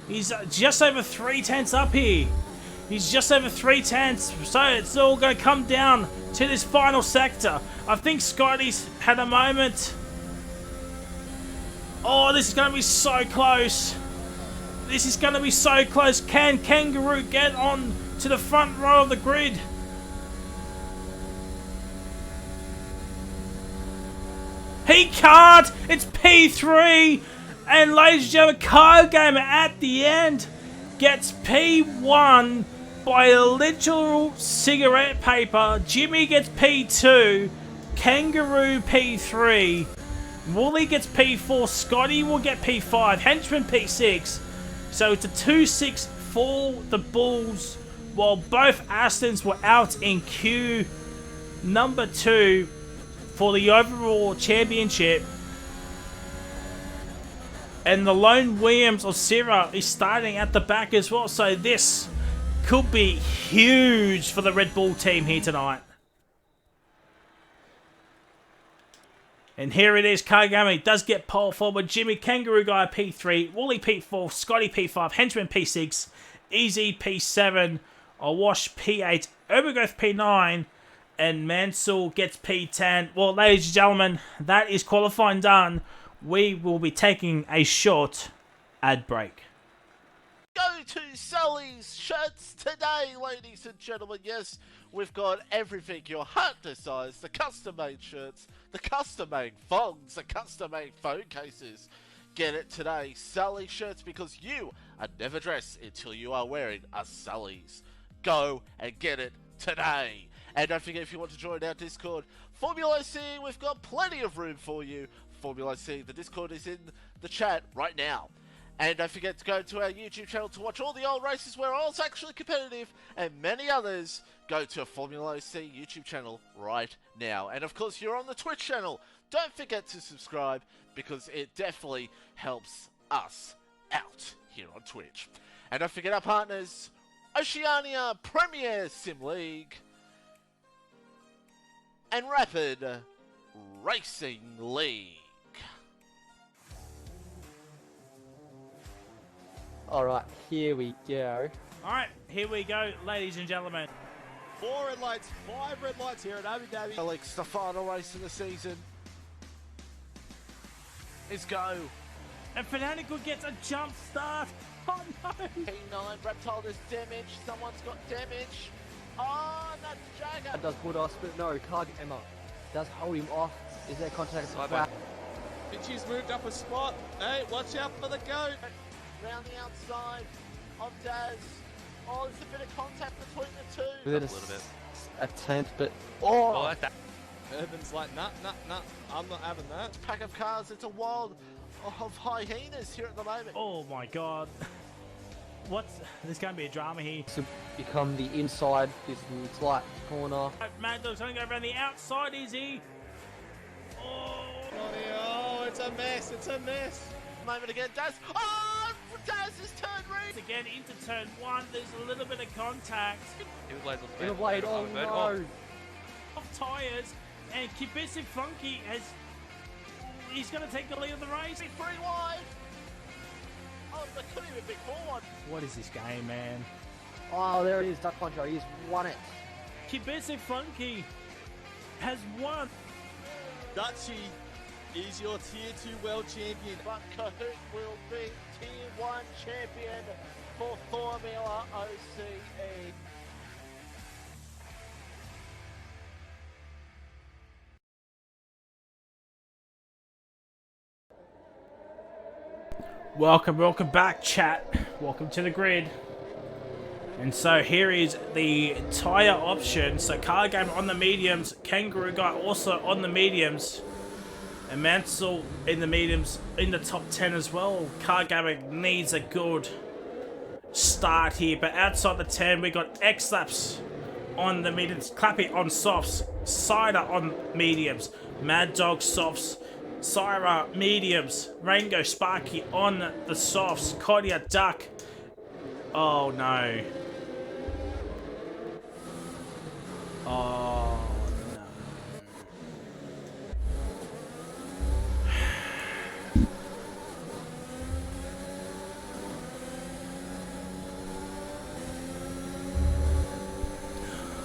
He's just over 3 tenths up here. He's just over 3 tenths. So it's all going to come down to this final sector. I think Scotty's had a moment. Oh, this is going to be so close. This is going to be so close. Can Kangaroo get on to the front row of the grid? He can't. It's P3. And ladies and gentlemen, Car Gamer at the end gets P1 by a literal cigarette paper. Jimmy gets P2. Kangaroo P3. Woolly gets P4. Scotty will get P5. Henchman P6. So it's a 2-6 for the Bulls, while both Astons were out in Q number 2 for the overall championship. And the lone Williams or Sierra is starting at the back as well. So this could be huge for the Red Bull team here tonight. And here it is. Kagami does get pole forward. Jimmy Kangaroo Guy P3. Wooly P4. Scotty P5. Henchman P6. Easy P7. Awash P8. Overgrowth P9. And Mansell gets P10. Well, ladies and gentlemen, that is qualifying done. We will be taking a short ad break. Go to Sully's Shirts today, ladies and gentlemen. Yes, we've got everything your heart desires. The custom-made shirts, the custom-made thongs, the custom-made phone cases. Get it today. Sully shirts, because you are never dressed until you are wearing a Sully's. Go and get it today. And don't forget, if you want to join our Discord, FormulaOCE, we've got plenty of room for you. FormulaOCE, the Discord is in the chat right now. And don't forget to go to our YouTube channel to watch all the old races where all's actually competitive and many others. Go to a FormulaOCE YouTube channel right now. And of course, you're on the Twitch channel. Don't forget to subscribe, because it definitely helps us out here on Twitch. And don't forget our partners, Oceania Premier Sim League and Rapid Racing League. Alright, here we go. Alright, here we go, ladies and gentlemen. 4 red lights, 5 red lights here at Abu Dhabi. Alex, the final race of the season is go. And Fanatical gets a jump start. Oh no! P9, Reptile is damaged. Someone's got damage. Oh, and that's Jagger. That does put us, but no, can't get Emma. Does hold him off. Is there contact at the back? Finchie's moved up a spot. Hey, watch out for the goat. Round the outside of Daz. Oh, there's a bit of contact between the two. With A little bit. a tenth, but Oh, like that. Urban's like, nah, I'm not having that. Pack of cars. It's a wild of hyenas here at the moment. Oh my god. There's going to be a drama here. to become the inside, this slight corner. Mad Dog's going to go around the outside, is he? Oh! Oh, it's a mess, it's a mess. Moment again, Daz. Oh, Daz has turned red. Again, into turn 1, there's a little bit of contact. Everybody's on the In a bed. blade, oh On the bed. no! Off tyres, and Kibisic Funky he's going to take the lead of the race. Big 3 wide. Oh, they couldn't even be forward. What is this game, man? Oh, there it is, Duck Puncher, he's won it. Kibisic Funky has won. Dutchy is your Tier 2 World Champion. But Kahoot will be Tier 1 champion for Formula OCE. Welcome back, chat. Welcome to the grid. And so here is the tyre option. So Car Gamer on the mediums, Kangaroo Guy also on the mediums, and Mansell in the mediums in the top 10 as well. Car Gamer needs a good start here, but outside the 10 we got X-Laps on the mediums, Clappy on softs, Cider on mediums, Mad Dog softs, Syra mediums, Rango Sparky on the softs, Kodia Duck. Oh no. Oh no.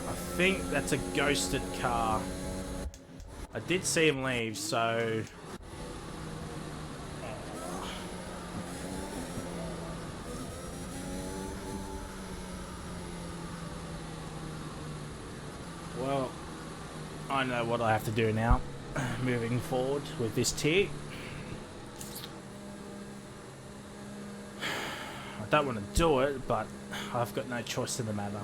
I think that's a ghosted car. I did see him leave, so... Well, I know what I have to do now, moving forward with this tier. I don't want to do it, but I've got no choice in the matter.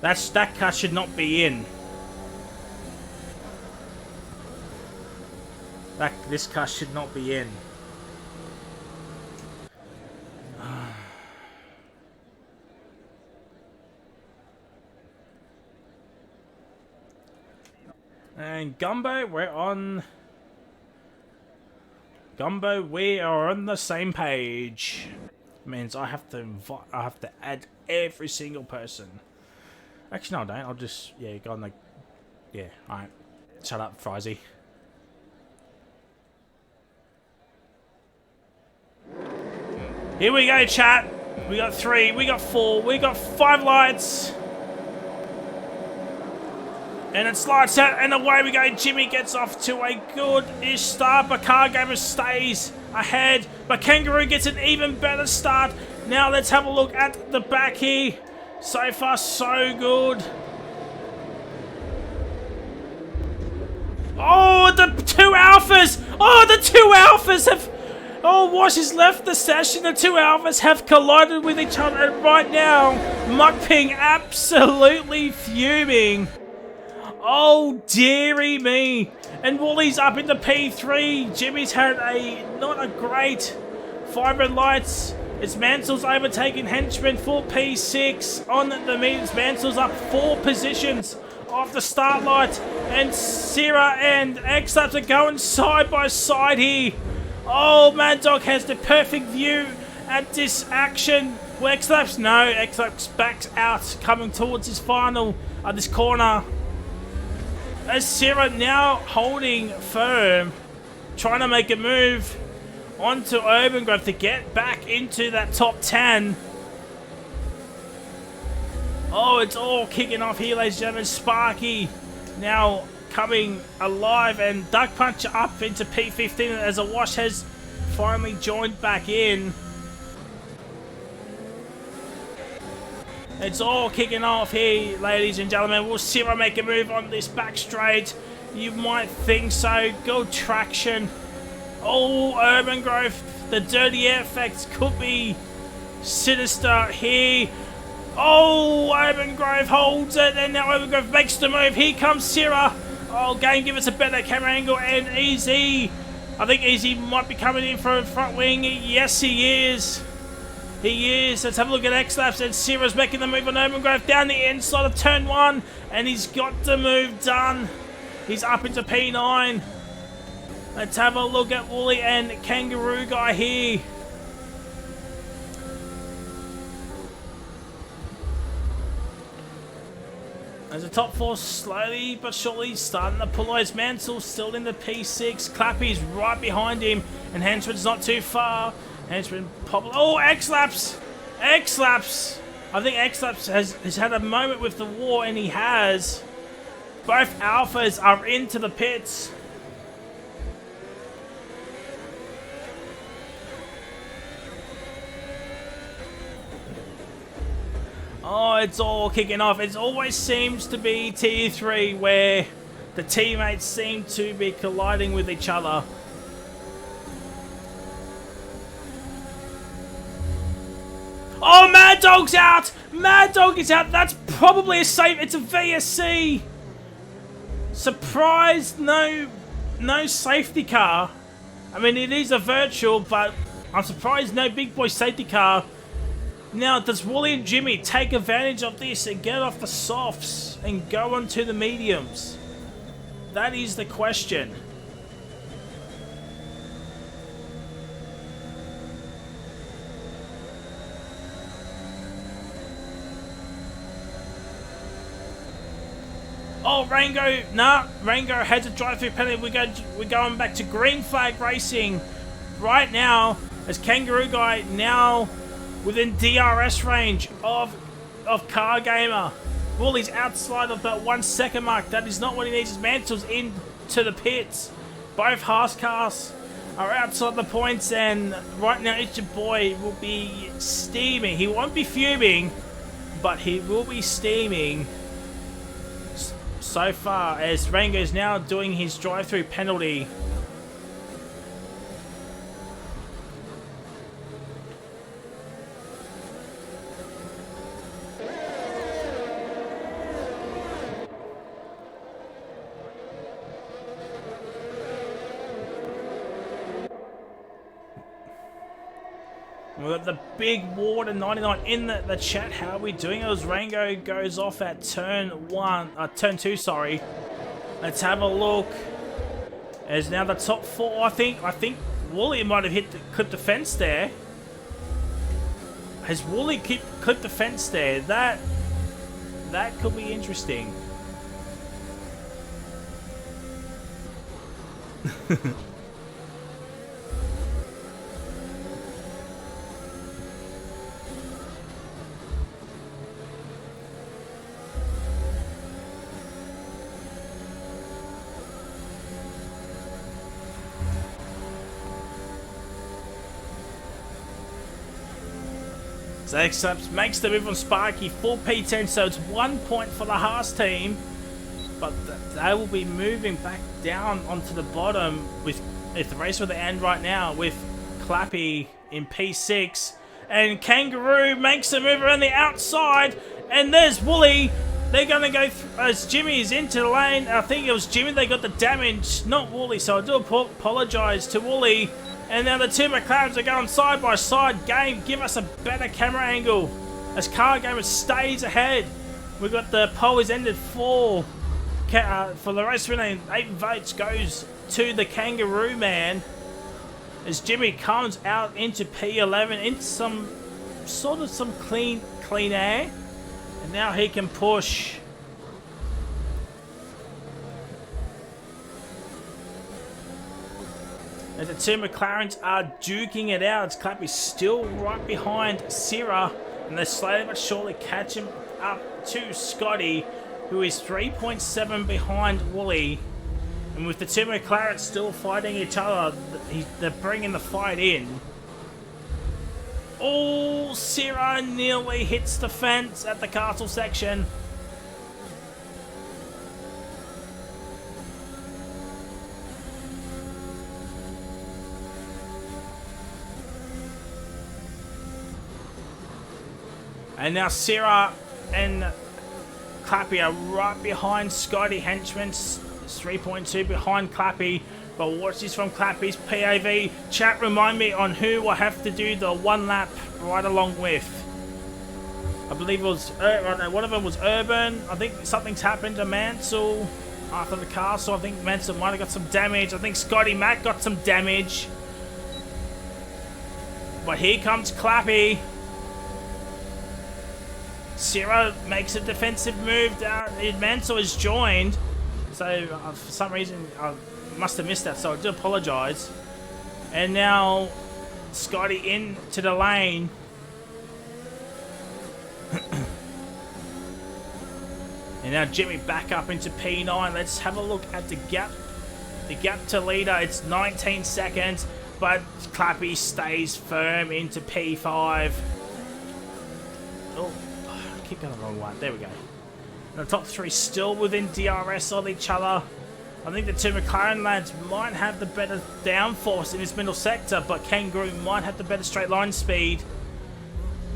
That car should not be in. This car should not be in. And Gumbo, we're on... Gumbo, we are on the same page. Means I have to add every single person. Actually, no, I don't. I'll just, yeah, go on the... Yeah, alright. Shut up, Frizy. Here we go, chat. We got 3, we got 4, we got 5 lights. And it slides out, and away we go. Jimmy gets off to a good-ish start, but Car Gamer stays ahead. But Kangaroo gets an even better start. Now let's have a look at the back here. So far, so good. Oh, the two alphas! Oh, the two alphas have... Oh, Wash has left the session. The two alphas have collided with each other. And right now, Mukping absolutely fuming. Oh, dearie me. And Woolie's up into P3. Jimmy's had not a great 5 lights. It's Mansell's overtaken Henchman for P6 on the meters. Mansell's up 4 positions off the start light. And Sierra and X-Labs are going side by side here. Oh, Mad Dog has the perfect view at this action. Well, X-Labs, no, X-Labs backs out, coming towards his final, this corner. As Sierra now holding firm, trying to make a move onto Urban Grove to get back into that top 10. Oh, it's all kicking off here, ladies and gentlemen. Sparky now coming alive, and Duck Punch up into P15 as a Wash has finally joined back in. It's all kicking off here, ladies and gentlemen. Will Sierra make a move on this back straight? You might think so. Go traction. Oh, Urban Grove, the dirty air effects could be sinister here. Oh, Urban Grove holds it, and now Urban Grove makes the move. Here comes Sierra. Oh, Game, give us a better camera angle, and Easy. I think Easy might be coming in for a front wing. Yes, he is. He is. Let's have a look at X-Labs, and Sierra's making the move on Urban Grove down the inside of turn 1, and he's got the move done. He's up into P9. Let's have a look at Wooly and Kangaroo Guy here. As the top 4 slowly but surely starting to pull out. Mansell still in the P6. Clappy's right behind him, and Henchman's not too far. Henchman pop. Oh, X-Laps! X-Laps! I think X-Laps has had a moment with the war, and he has. Both alphas are into the pits. Oh, it's all kicking off. It always seems to be Tier 3 where the teammates seem to be colliding with each other. Oh, Mad Dog's out! Mad Dog is out. That's probably a safe. It's a VSC. Surprised, no safety car. I mean, it is a virtual, but I'm surprised no big boy safety car. Now, does Wooly and Jimmy take advantage of this and get off the softs and go onto the mediums? That is the question. Oh, Rango, nah, Rango has a drive-through penalty. We're going back to green flag racing right now as Kangaroo Guy now within DRS range of Car Gamer. Wooly's outside of that 1 second mark. That is not what he needs. His Mantle's into the pits. Both Haas cars are outside the points, and right now it's your boy will be steaming. He won't be fuming, but he will be steaming so far as Rango is now doing his drive-through penalty. We've got the big Water 99 in the chat. How are we doing? As Rango goes off at turn 2, sorry. Let's have a look. As now the top 4, I think Wooly might have clipped the fence there. Has Wooly clipped the fence there? That could be interesting. X-Ups makes the move on Sparky, 4 P10, so it's 1 point for the Haas team. but they will be moving back down onto the bottom with the race with the end right now with Clappy in P6, and Kangaroo makes a move around the outside, and there's Wooly. They're going to go as Jimmy is into the lane. I think it was Jimmy they got the damage, not Wooly, so I do apologise to Wooly. And now the two McLarens are going side by side. Game, give us a better camera angle as Car Gamer stays ahead. We've got the poll is ended for the race winner. 8 votes goes to the Kangaroo Man as Jimmy comes out into P11 into some clean air. And now he can push. As the two McLarens are duking it out, it's Clappy still right behind Sierra, and they're slowly but surely catching up to Scotty, who is 3.7 behind Wooly. And with the two McLarens still fighting each other, they're bringing the fight in. Oh, Sierra nearly hits the fence at the castle section. And now Sierra and Clappy are right behind Scotty. Henchman's 3.2 behind Clappy. But watch this from Clappy's PAV. Chat, remind me on who I have to do the one lap right along with. I believe it was, one of them was Urban. I think something's happened to Mansell after the castle. I think Mansell might have got some damage. I think Scotty Mac got some damage. But here comes Clappy. Sierra makes a defensive move down. Mansell is joined. So for some reason, I must have missed that, so I do apologise. And now Scotty into the lane. And now Jimmy back up into P9. Let's have a look at the gap. The gap to leader, it's 19 seconds, but Clappy stays firm into P5. Oh, I keep going the wrong one. There we go. The top three still within DRS of each other. I think the two McLaren lads might have the better downforce in this middle sector, but Kangaroo might have the better straight line speed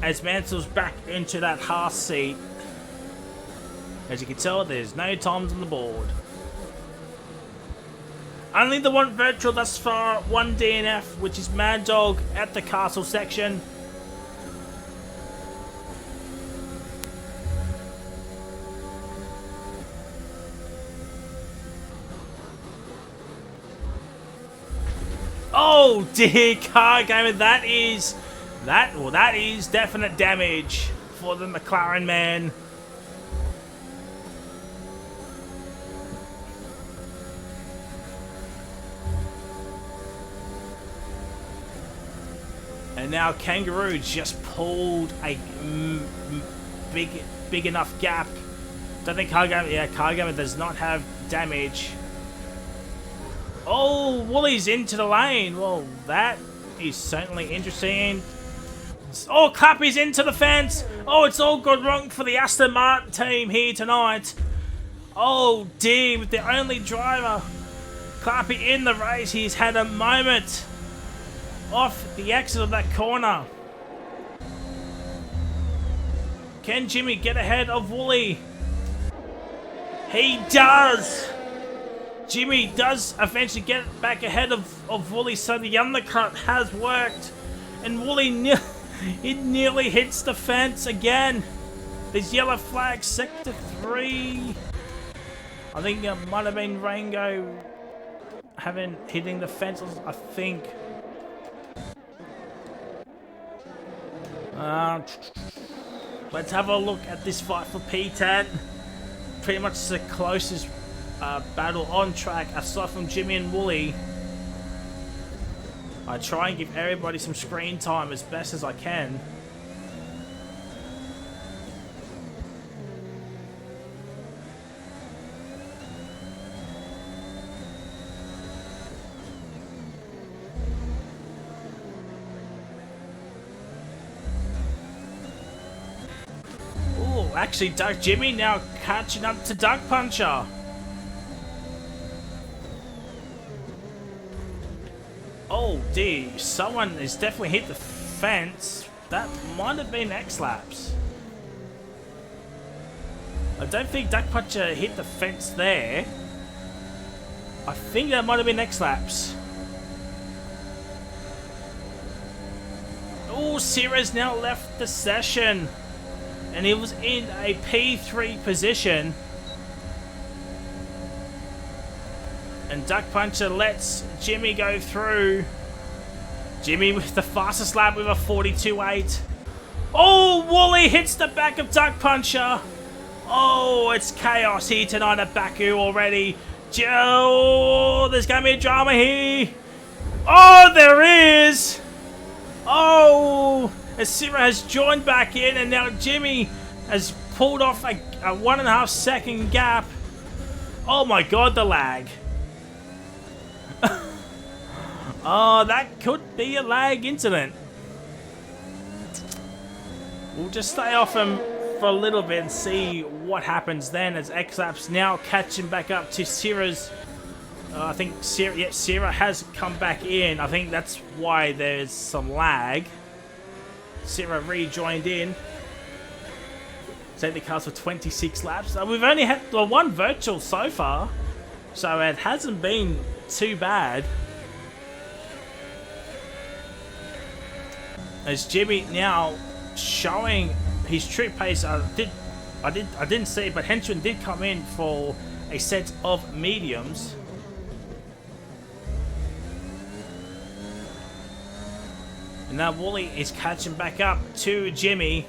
as Mansell's back into that Haas seat. As you can tell, there's no times on the board. Only the one virtual thus far, one DNF, which is Mad Dog at the castle section. Oh dear, Car Gamer, that is definite damage for the McLaren man. And now Kangaroo just pulled a big enough gap. Don't think Car Gamer does not have damage. Oh, Wooly's into the lane. Well, that is certainly interesting. Oh, Clappy's into the fence. Oh, it's all gone wrong for the Aston Martin team here tonight. Oh, dear, with the only driver, Clappy in the race. He's had a moment off the exit of that corner. Can Jimmy get ahead of Wooly? He does. Jimmy does eventually get back ahead of Wooly, so the undercut has worked. And Wooly nearly hits the fence again. There's yellow flag, sector 3. I think it might have been Rango hitting the fence, I think. Let's have a look at this fight for P10. Pretty much the closest battle on track aside from Jimmy and Wooly. I try and give everybody some screen time as best as I can. Ooh, actually Jimmy now catching up to Duck Puncher. indeed. Someone has definitely hit the fence. That might have been X-Laps. I don't think Duck Puncher hit the fence there. I think that might have been X-Laps. Oh, Sierra's now left the session. And he was in a P3 position. And Duck Puncher lets Jimmy go through. Jimmy with the fastest lap with a 42.8. Oh, Wooly hits the back of Duck Puncher. Oh, it's chaos here tonight at Baku already. Joe, there's going to be drama here. Oh, there is. Oh, Asira has joined back in, and now Jimmy has pulled off a 1.5 second gap. Oh my god, the lag. Oh, that could be a lag incident. We'll just stay off him for a little bit and see what happens then, as X-Laps now catching back up to Sierra's. I think Sierra has come back in. I think that's why there's some lag. Sierra rejoined in. Safety cars for 26 laps. We've only had one virtual so far, so it hasn't been too bad. As Jimmy now showing his true pace. I didn't see it, but Henchman did come in for a set of mediums. And now Wooly is catching back up to Jimmy.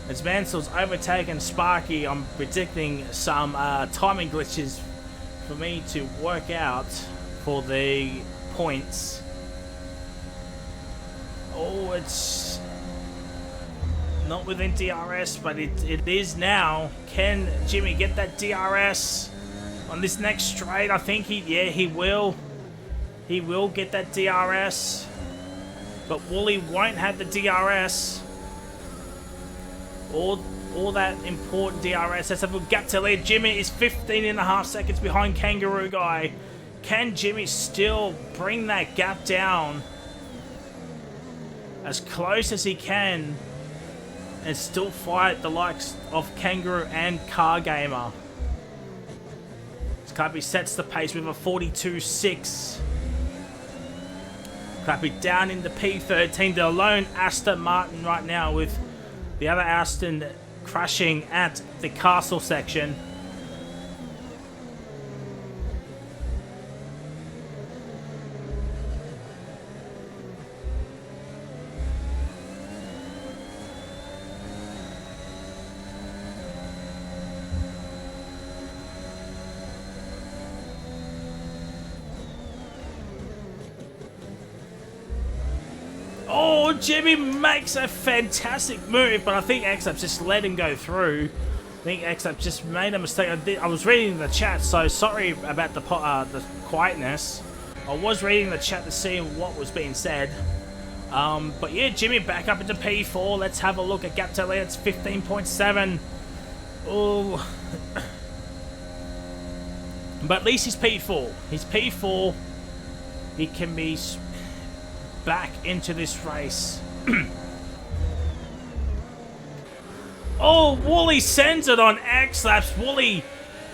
As Mansell's overtaken Sparky, I'm predicting some timing glitches for me to work out for the points. Oh, it's not within DRS, but it is now. Can Jimmy get that DRS on this next straight? I think he will. He will get that DRS, but Wooly won't have the DRS. All that important DRS. Let's have a gap to lead. Jimmy is 15.5 seconds behind Kangaroo Guy. Can Jimmy still bring that gap down as close as he can and still fight the likes of Kangaroo and Car Gamer? Clappy sets the pace with a 42.6. Clappy down into P13, the lone Aston Martin right now, with the other Aston crashing at the castle section. Oh, Jimmy makes a fantastic move, but I think X-Up just let him go through. I think X-Up just made a mistake. I was reading the chat, so sorry about the quietness. I was reading the chat to see what was being said. But yeah, Jimmy back up into P4. Let's have a look at gap to lead. It's 15.7. Oh. But at least he's P4. He's P4. He can be back into this race. Oh, Wooly sends it on X-Laps. Wooly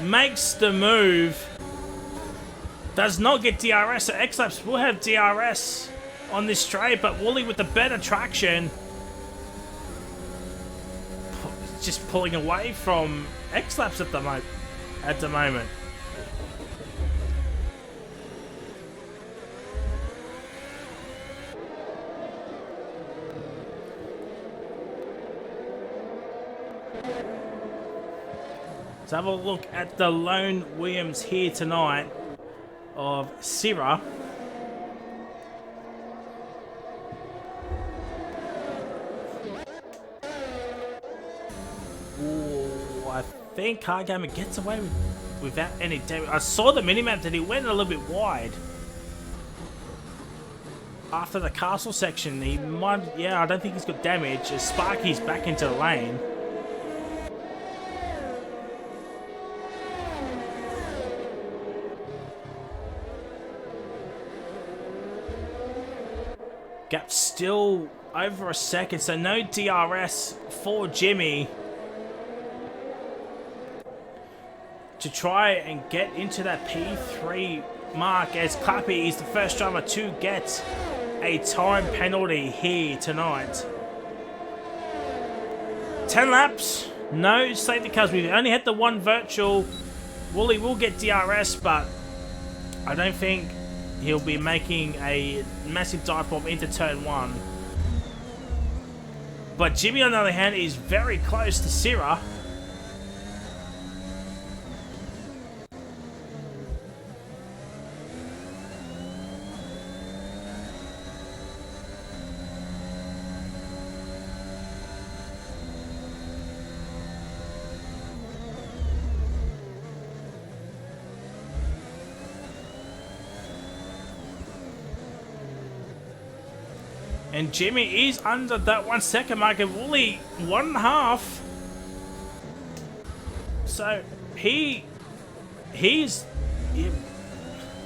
makes the move. Does not get DRS, so X-Laps will have DRS on this straight, but Wooly with the better traction, just pulling away from X-Laps at the moment. Let's have a look at the lone Williams here tonight of Syrah. Ooh, I think Car Gamer gets away without any damage. I saw the minimap that he went a little bit wide. after the castle section. He might, yeah, I don't think he's got damage as Sparky's back into the lane. Gap still over a second, so no DRS for Jimmy to try and get into that P3 mark, as Clappy is the first driver to get a time penalty here tonight. 10 laps, no safety cars. We've only had the one virtual. Wooly will get DRS, but I don't think he'll be making a massive dive bomb into turn 1. But Jimmy, on the other hand, is very close to Syrah. And Jimmy is under that 1 second mark, and Wooly 1.5. So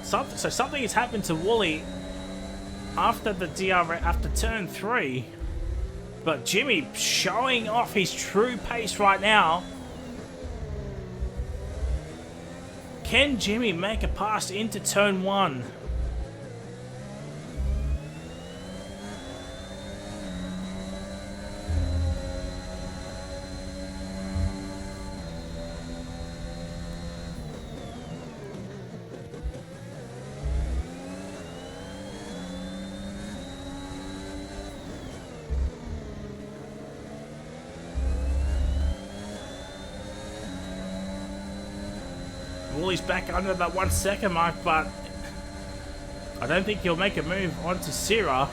something has happened to Wooly after the DRS after turn 3. But Jimmy showing off his true pace right now. Can Jimmy make a pass into turn 1? Wooly's back under that 1 second mark, but I don't think he'll make a move onto Syrah.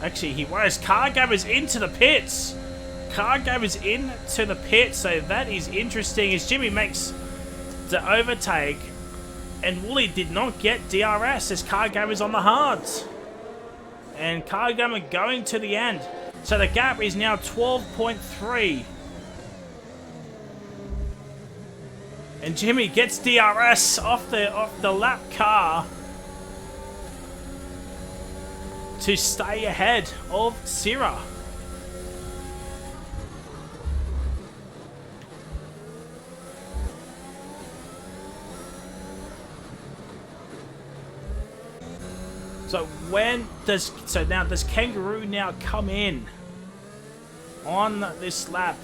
Actually, he was. Car Gabber's into the pits. Car Gabber's into the pits, so that is interesting as Jimmy makes the overtake. And Wooly did not get DRS as Car Gabber's on the hards. And Car Gabber going to the end. So the gap is now 12.3. And Jimmy gets DRS off the lap car to stay ahead of Syrah. So now does Kangaroo now come in on this lap?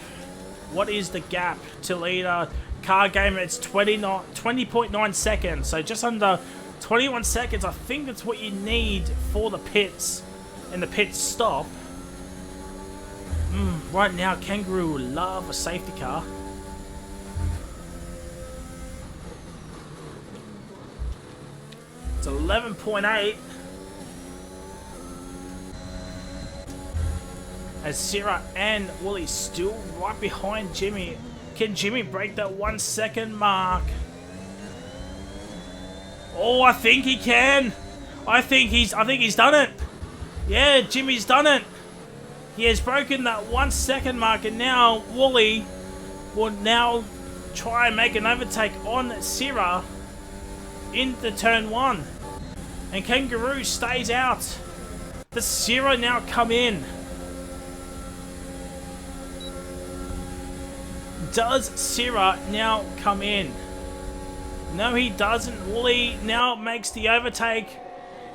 What is the gap to leader? Car Gamer, it's 20.9 seconds, so just under 21 seconds. I think that's what you need for the pits and the pit stop. Right now, Kangaroo will love a safety car. It's 11.8. As Syrah and Wooly still right behind Jimmy. Can Jimmy break that 1 second mark? Oh, I think he can. I think he's done it. Yeah, Jimmy's done it. He has broken that 1 second mark, and now Wooly will now try and make an overtake on Syrah into turn 1. And Kangaroo stays out. Does Syrah now come in? Does Syrah now come in? No, he doesn't. Wooly now makes the overtake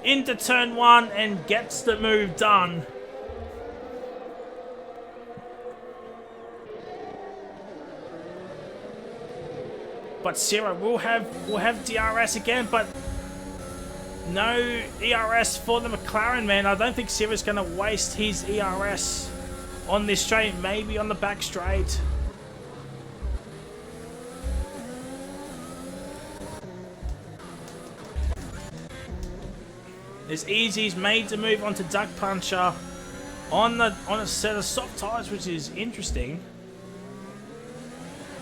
into turn 1 and gets the move done. But Syrah will have DRS again, but no ERS for the McLaren, man. I don't think Syrah's going to waste his ERS on this straight, maybe on the back straight. As Easy's made to move onto Duck Puncher on a set of soft tyres, which is interesting.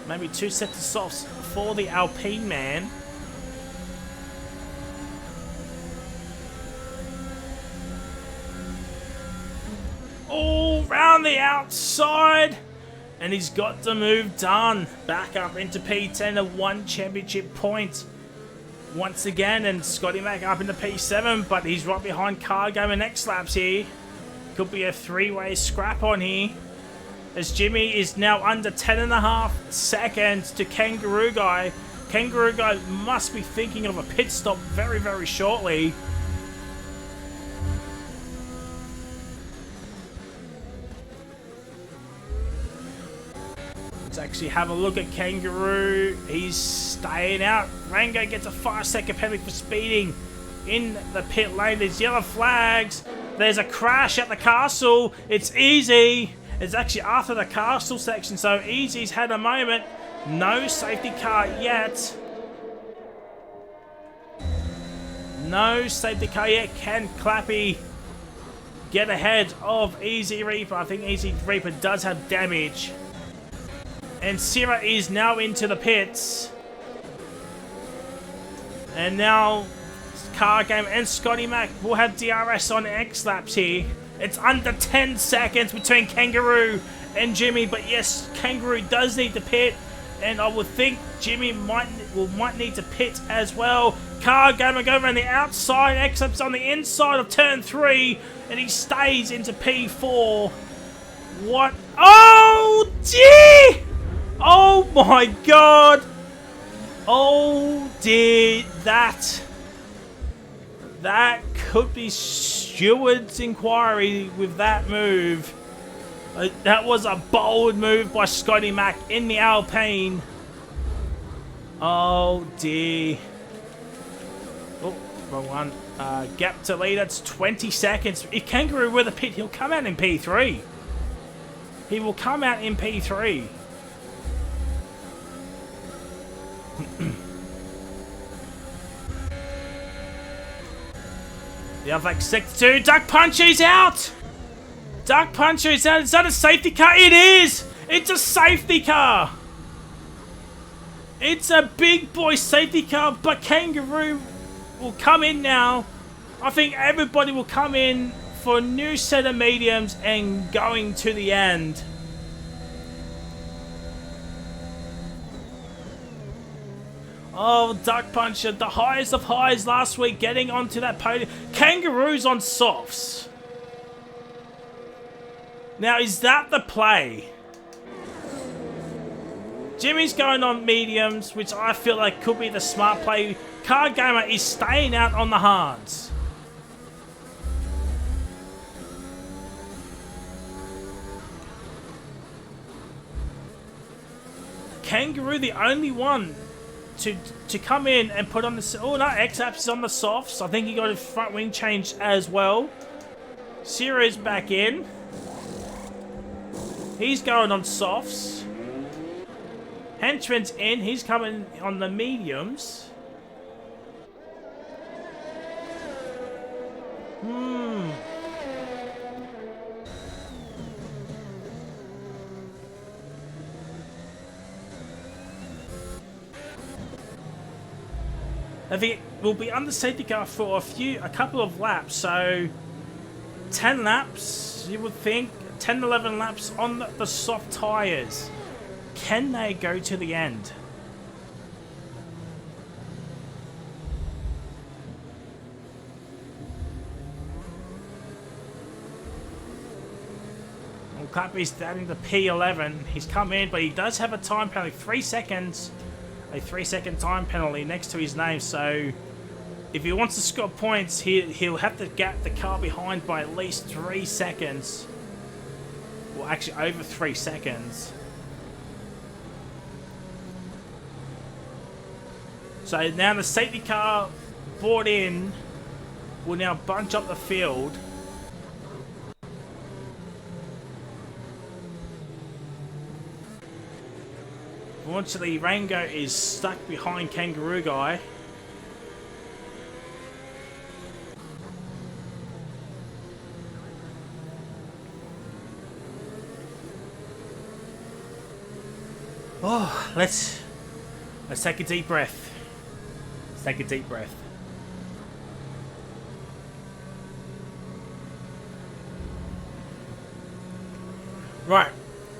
Maybe 2 sets of softs for the Alpine man. all round the outside. And he's got the move done. Back up into P10, a 1 championship point. Once again, and Scotty Mac up into P7, but he's right behind Card Gamer next laps here. Could be a 3-way scrap on here. As Jimmy is now under 10.5 seconds to Kangaroo Guy. Kangaroo Guy must be thinking of a pit stop very, very shortly. Let's actually have a look at Kangaroo. He's staying out. Rango gets a 5-second penalty for speeding in the pit lane. There's yellow flags. There's a crash at the castle. It's Easy. It's actually after the castle section, so Easy's had a moment. No safety car yet. No safety car yet. Can Clappy get ahead of Easy Reaper? I think Easy Reaper does have damage. And Sierra is now into the pits. And now Car Game and Scotty Mac will have DRS on X laps here. It's under 10 seconds between Kangaroo and Jimmy, but yes, Kangaroo does need to pit, and I would think Jimmy might need to pit as well. Car Gamer go around the outside, X laps on the inside of turn 3, and he stays into P4. What? Oh, gee! Oh my god! Oh dear, that could be Steward's inquiry with that move. That was a bold move by Scotty Mac in the Alpine. Oh dear. Oh, wrong one. Gap to lead, that's 20 seconds. If Kangaroo were the pit, he'll come out in P3. He will come out in P3. The other sector 2, Duck Puncher's out! Duck Puncher is out. Is that a safety car? It is! It's a safety car! It's a big boy safety car, but Kangaroo will come in now. I think everybody will come in for a new set of mediums and going to the end. Oh, Duck Puncher, the highest of highs last week, getting onto that podium. Kangaroo's on softs. Now, is that the play? Jimmy's going on mediums, which I feel like could be the smart play. Car Gamer is staying out on the hards. Kangaroo, the only one to come in and put on the... Oh, no, X-Apps is on the softs. I think he got his front wing changed as well. Sierra's back in. He's going on softs. Henchman's in. He's coming on the mediums. I think we'll be under safety car for a couple of laps, so 10 laps, you would think, 10, 11 laps on the soft tyres. Can they go to the end? Well, Clappy's down to P11. He's come in, but he does have a time penalty, 3 seconds. A 3-second time penalty next to his name, so if he wants to score points, he'll have to gap the car behind by at least 3 seconds. Well, actually over 3 seconds. So now the safety car brought in will now bunch up the field. Unfortunately, Rango is stuck behind Kangaroo Guy. Oh, let's take a deep breath. Let's take a deep breath. Right.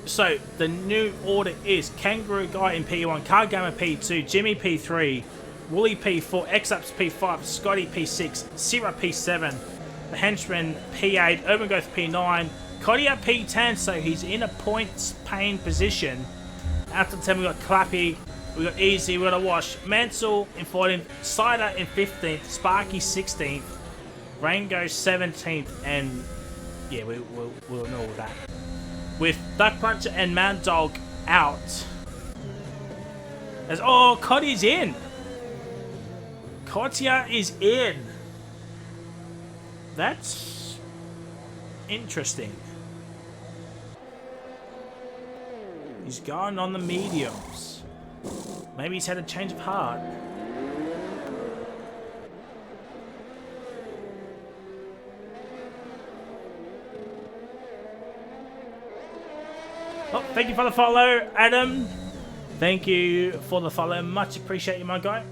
So the new order is Kangaroo Guy in P1, Cargamma P2, Jimmy P3, Wooly P4, X-Ups P5, Scotty P6, Sierra P7, the Henchman P8, Urban Growth P9, Kodia P10, so he's in a points paying position. After the 10 we got Clappy, we got Easy, we got a Wash, Mansell in 14th, Cider in 15th, Sparky 16th, Rango 17th, and yeah, we'll know all that. With Duck Puncher and Mad Dog out. As Coddy's in. Kotia is in. That's interesting. He's going on the mediums. Maybe he's had a change of heart. Oh, thank you for the follow, Adam. Thank you for the follow. Much appreciate you, my guy.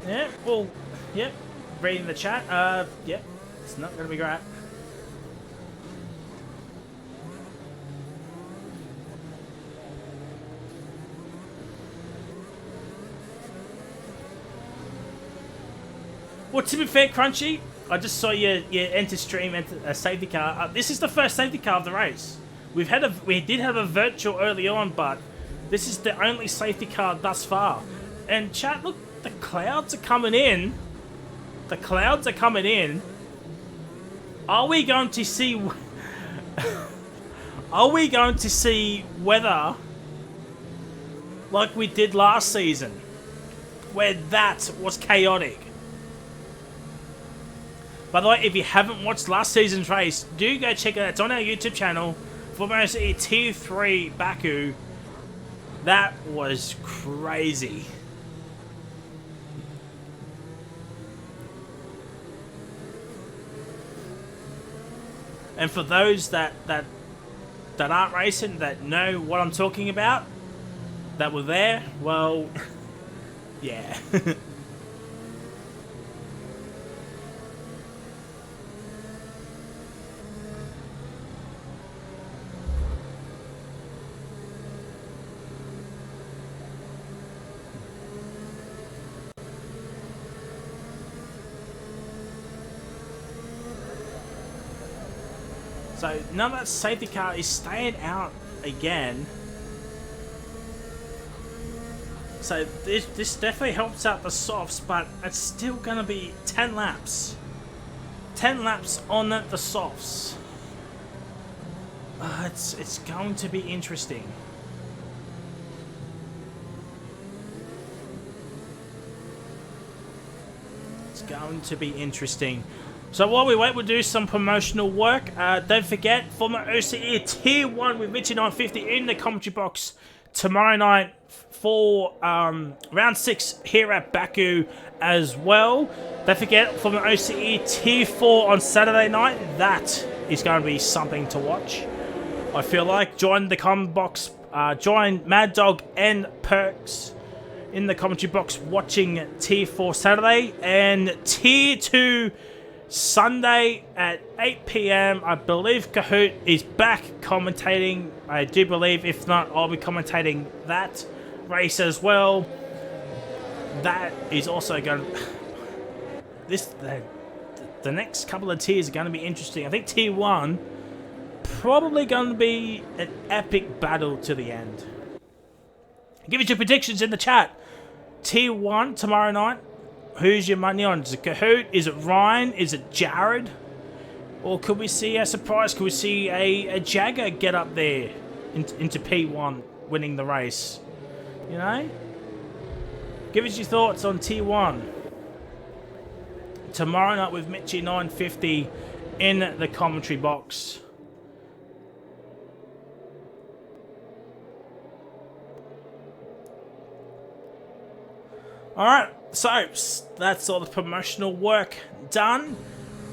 Yeah, well, yep. Reading the chat. Yep. It's not going to be great. Well, to be fair, Crunchy, I just saw you enter stream, enter a safety car. This is the first safety car of the race. We did have a virtual early on, but this is the only safety car thus far. And chat, look, the clouds are coming in. The clouds are coming in. Are we going to see? Are we going to see weather like we did last season, where that was chaotic? By the way, if you haven't watched last season's race, do go check it out. It's on our YouTube channel. FormulaOCE Tier 3 Baku. That was crazy. And for those that aren't racing, that know what I'm talking about, that were there, well, yeah. So now that safety car is staying out again. So this definitely helps out the softs, but it's still going to be 10 laps. 10 laps on the softs. It's going to be interesting. It's going to be interesting. So while we wait, we'll do some promotional work. Don't forget, FormulaOCE Tier 1 with Mitchie 950 in the commentary box tomorrow night for round 6 here at Baku as well. Don't forget, FormulaOCE Tier 4 on Saturday night. That is going to be something to watch. I feel like join the comment box, join Mad Dog and Perks in the commentary box watching Tier 4 Saturday and Tier 2 Sunday at 8 PM. I believe Kahoot is back commentating. I do believe, if not, I'll be commentating that race as well. That is also going to... The next couple of tiers are going to be interesting. I think Tier 1 probably going to be an epic battle to the end. Give us your predictions in the chat. Tier 1 tomorrow night. Who's your money on? Is it Kahoot? Is it Ryan? Is it Jared? Or could we see a surprise? Could we see a Jagger get up there into P1 winning the race? You know? Give us your thoughts on Tier 1. Tomorrow night with Mitchie 950 in the commentary box. Alright, so that's all the promotional work done.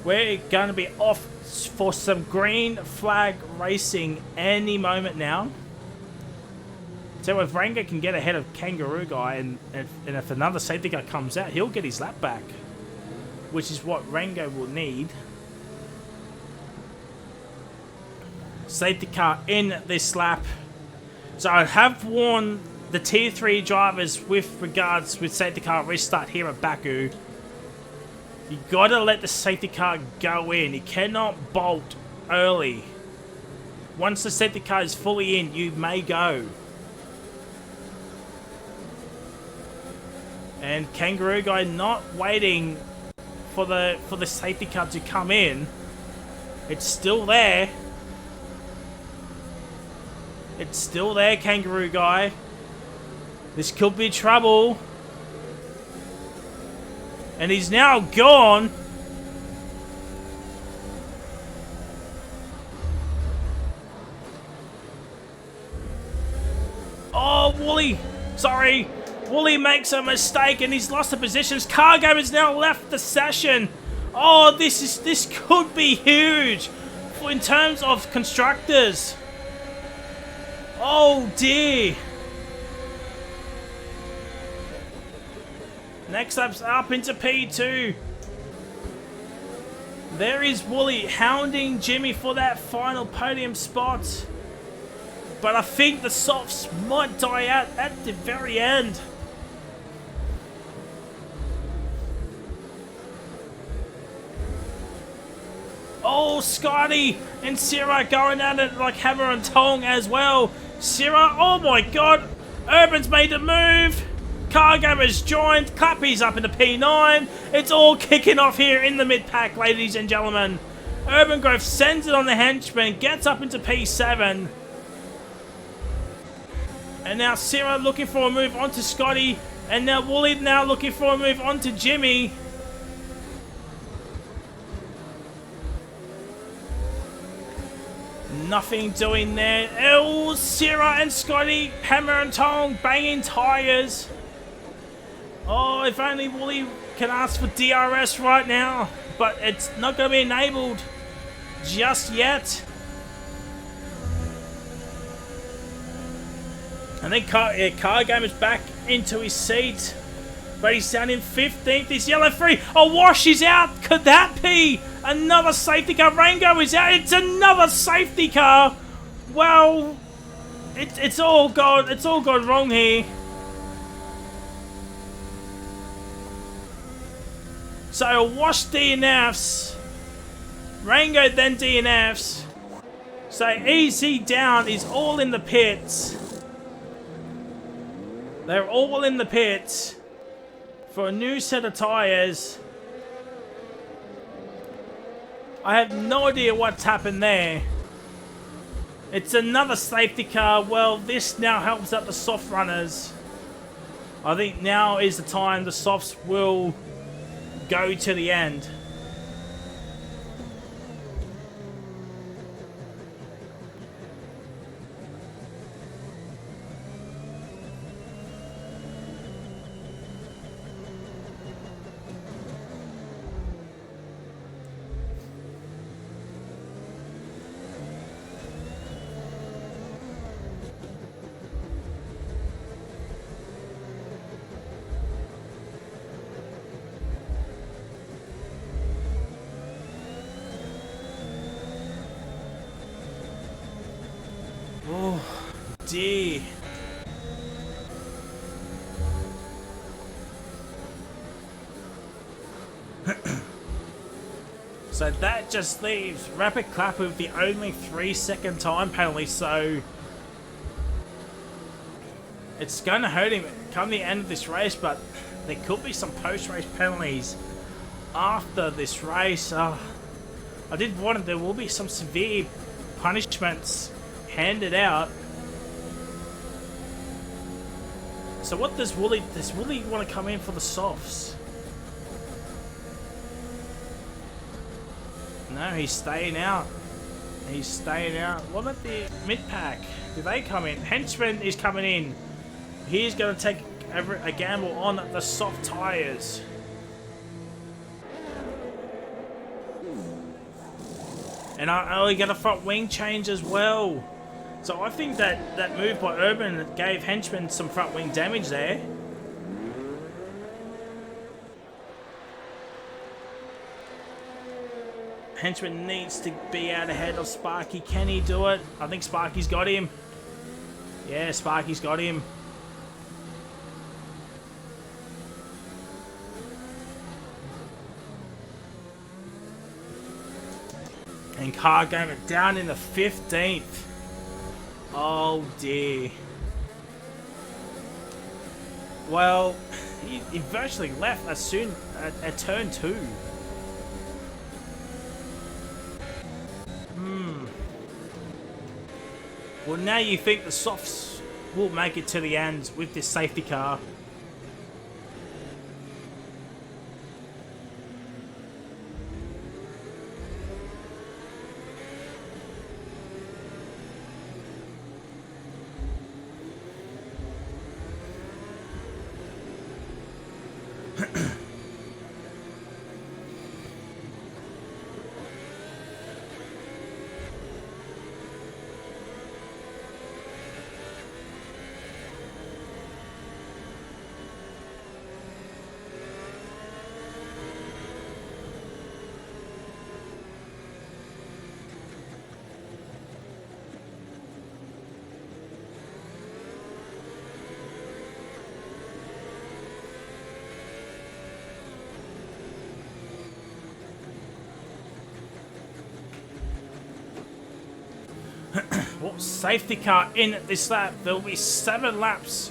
We're going to be off for some green flag racing any moment now. So if Ranger can get ahead of Kangaroo Guy and if another safety guy comes out, he'll get his lap back. which is what Rango will need. Safety car in this lap. So I have warned the Tier 3 drivers with regards with safety car restart here at Baku. You gotta let the safety car go in. You cannot bolt early. Once the safety car is fully in, you may go. And Kangaroo Guy not waiting for the safety car to come in. It's still there. It's still there, Kangaroo Guy. This could be trouble. And he's now gone. Oh, Wooly. Sorry. Wooly makes a mistake and he's lost the positions. Car Game has now left the session. Oh, this could be huge in terms of constructors. Oh dear. Next up into P2. There is Wooly hounding Jimmy for that final podium spot. But I think the softs might die out at the very end. Oh, Scotty and Sierra going at it like hammer and tong as well. Sierra, oh my god. Urban's made a move. Car Gamer's joined. Clappy's up into P9. It's all kicking off here in the mid-pack, ladies and gentlemen. Urban Grove sends it on the henchman. Gets up into P7. And now Sierra looking for a move onto Scotty. And now Wooly now looking for a move onto Jimmy. Nothing doing there. Oh, Sierra and Scotty, hammer and tong, banging tires. Oh, if only Wooly can ask for DRS right now. But it's not going to be enabled just yet. And then Car Game is back into his seat. But he's down in 15th. He's yellow free. Oh, Wash is out. Could that be another safety car? Rango is out. It's another safety car. Well, it's all gone wrong here. So Wash DNFs. Rango then DNFs. So Easy Down is all in the pits. They're all in the pits for a new set of tires. I have no idea what's happened there. It's another safety car. Well, this now helps out the soft runners. I think now is the time the softs will go to the end. Oh, dear. So that just leaves Rapid Clap with the only 3-second time penalty, so it's going to hurt him come the end of this race, but there could be some post-race penalties after this race. I did warn him there will be some severe punishments handed out. So what does Wooly want to come in for the softs? No, he's staying out. He's staying out. What about the mid-pack? Do they come in? Henchman is coming in. He's going to take a gamble on the soft tires. And I only get a front wing change as well. So I think that move by Urban gave Henchman some front wing damage there. Henchman needs to be out ahead of Sparky. Can he do it? I think Sparky's got him. Yeah, Sparky's got him. And Car Gamer down in the 15th. Oh dear. Well, he virtually left as soon at turn 2. Well, now you think the softs will make it to the end with this safety car. Well, safety car in at this lap. There will be 7 laps.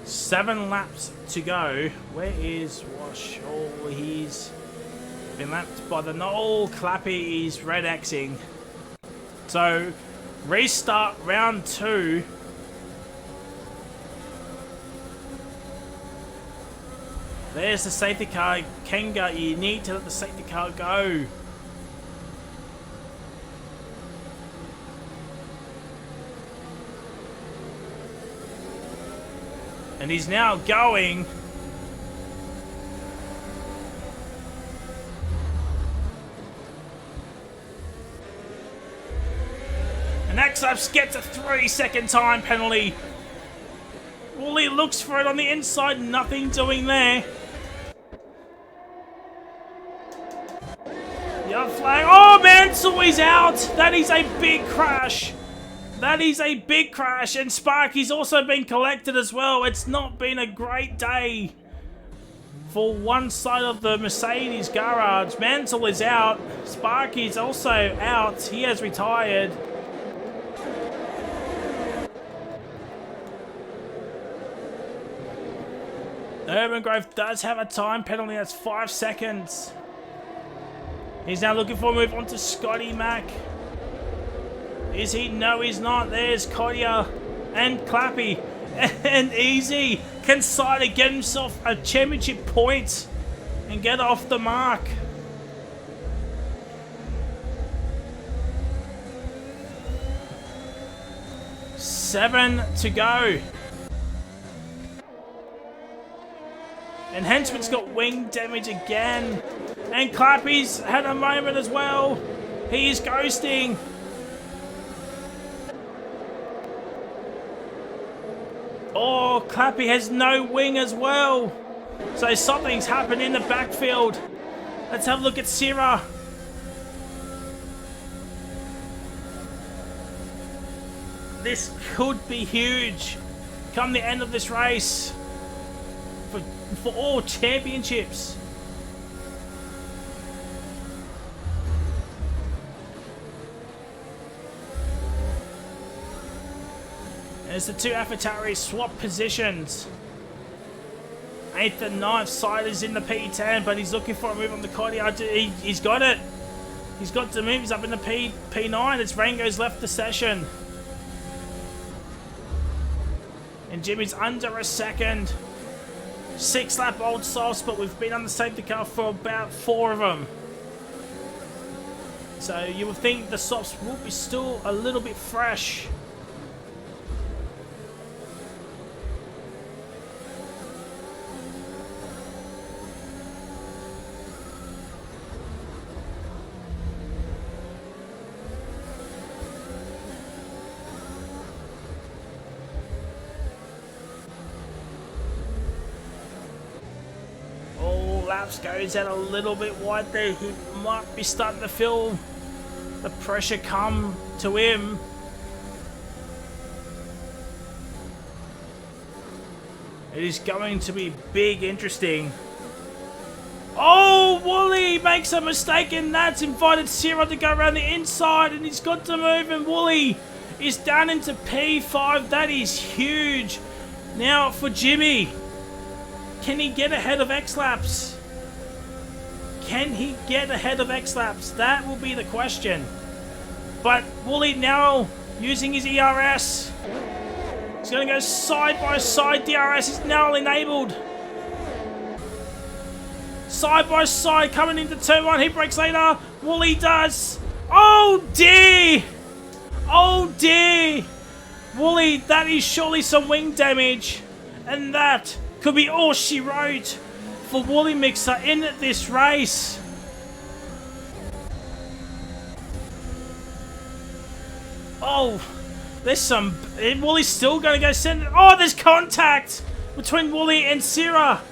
7 laps to go. Where is Wash? Oh, he's been lapped by the Knoll. Clappy is red Xing. So, restart round 2. There's the safety car. Kenga, you need to let the safety car go. And he's now going. And Axaps gets a 3-second time penalty. Well, he looks for it on the inside. Nothing doing there. The other flag. Oh, Mansell is out. That is a big crash. That is a big crash, and Sparky's also been collected as well. It's not been a great day for one side of the Mercedes garage. Mansell is out. Sparky's also out. He has retired. Urban Grove does have a time penalty. That's 5 seconds. He's now looking for a move on to Scotty Mack. Is he? No, he's not. There's Collier and Clappy. And Easy can Cider get himself a championship point and get off the mark. Seven to go. And Henchman's got wing damage again. And Clappy's had a moment as well. He is ghosting. Oh, Clappy has no wing as well. So something's happened in the backfield. Let's have a look at Sierra. This could be huge come the end of this race for all championships. As the two AlphaTauri swap positions. 8th and 9th side is in the P10, but he's looking for a move on the Cordia. He's got it. He's got to move. He's up in the P9. It's Rango's left the session. And Jimmy's under a second. 6-lap old softs, but we've been on the safety car for about 4 of them. So you would think the softs will be still a little bit fresh. perhaps goes out a little bit wide there. He might be starting to feel the pressure come to him. It is going to be big interesting. Oh, Wooly makes a mistake, and that's invited Sierra to go around the inside, and he's got to move, and Wooly is down into P5. That is huge. Now for Jimmy. Can he get ahead of X-Laps? Can he get ahead of X-Laps? That will be the question. But Wooly now using his ERS. He's going to go side by side. DRS is now enabled. Side by side coming into turn 1. He brakes later. Wooly does. Oh dear. Oh dear. Wooly, that is surely some wing damage. And that could be all she wrote for Wooly Mixer in this race. Oh, there's some... Wooly's still going to go send it. Oh, there's contact between Wooly and Sierra.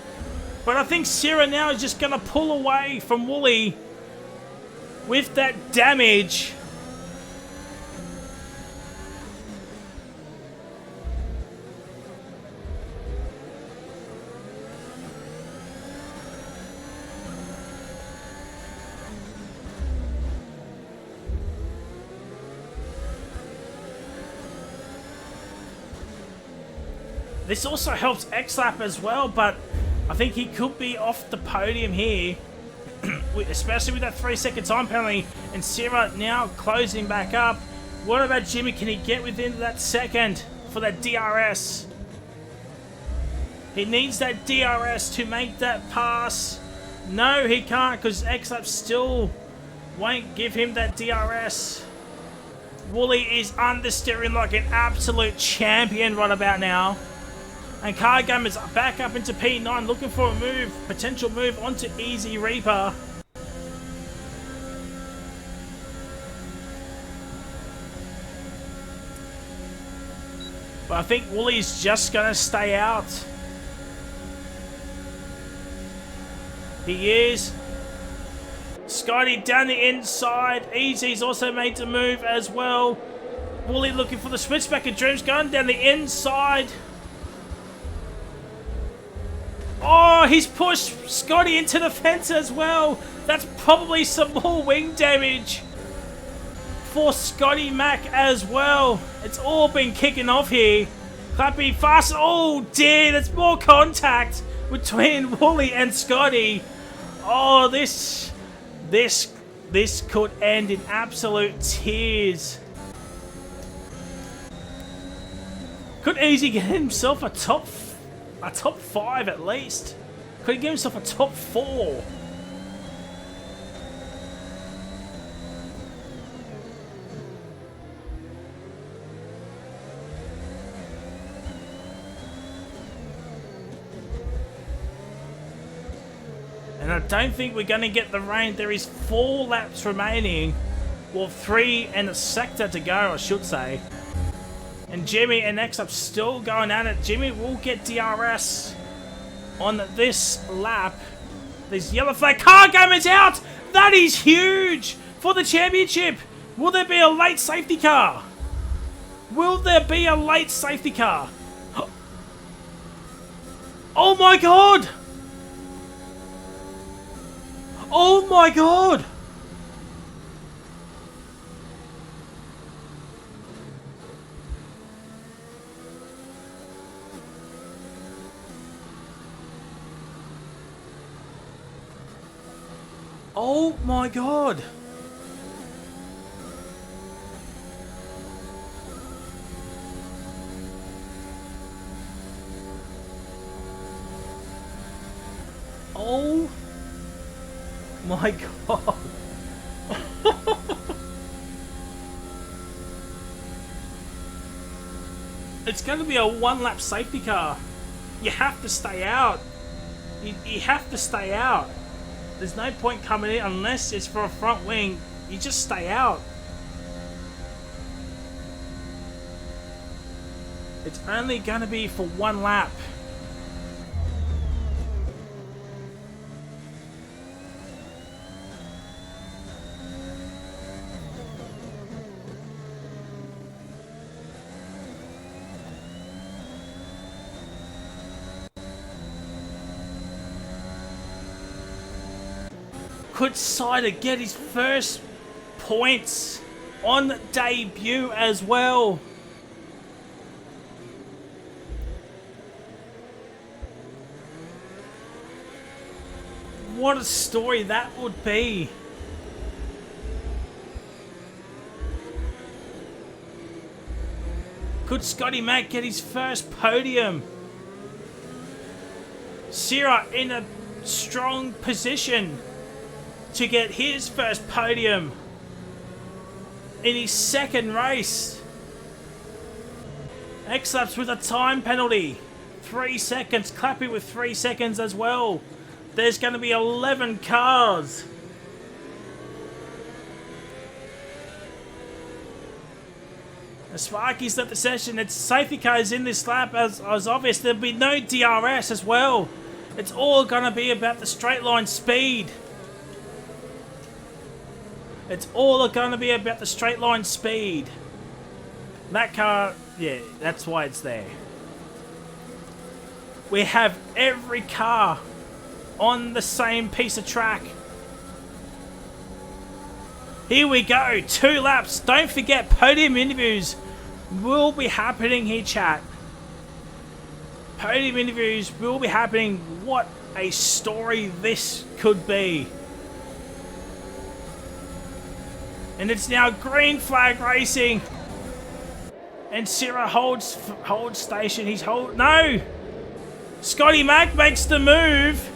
But I think Sierra now is just going to pull away from Wooly with that damage. This also helps X-Lap as well, but I think he could be off the podium here, especially with that 3-second time penalty, and Sierra now closing back up. What about Jimmy? Can he get within that second for that DRS? He needs that DRS to make that pass. No, he can't, because X-Lap still won't give him that DRS. Wooly is understeering like an absolute champion right about now. And Car Game is back up into P9, looking for a move, potential move onto Easy Reaper. But I think Wooly's just going to stay out. He is. Scotty down the inside. Easy's also made the move as well. Wooly looking for the switchback, and Dream's going down the inside. Oh, he's pushed Scotty into the fence as well. That's probably some more wing damage for Scotty Mac as well. It's all been kicking off here. Clappy fast. Oh dear, there's more contact between Wooly and Scotty. Oh, this could end in absolute tears. Could Easy get himself a top 5 at least. Could he give himself a top 4? And I don't think we're going to get the rain. There is 4 laps remaining. Well, 3 and a sector to go, I should say. And Jimmy and X-Up still going at it. Jimmy will get DRS on this lap. This yellow flag. Car Game is out! That is huge for the championship. Will there be a late safety car? Will there be a late safety car? Oh my god! Oh my god! Oh my god! Oh my god! It's going to be a 1-lap safety car. You have to stay out. You have to stay out. There's no point coming in unless it's for a front wing. You just stay out. It's only going to be for 1 lap. Could Cider get his first points on debut as well? What a story that would be. Could Scotty Mac get his first podium? Sierra in a strong position to get his first podium in his second race. X-Laps with a time penalty. 3 seconds. Clappy with 3 seconds as well. There's going to be 11 cars. The Sparky's left the session. It's safety cars in this lap as obvious. There'll be no DRS as well. It's all going to be about the straight line speed. It's all going to be about the straight line speed. That car, yeah, that's why it's there. We have every car on the same piece of track. Here we go, 2 laps. Don't forget, podium interviews will be happening here, chat. Podium interviews will be happening. What a story this could be. And it's now green flag racing. And Sierra holds station. No! Scotty Mac makes the move.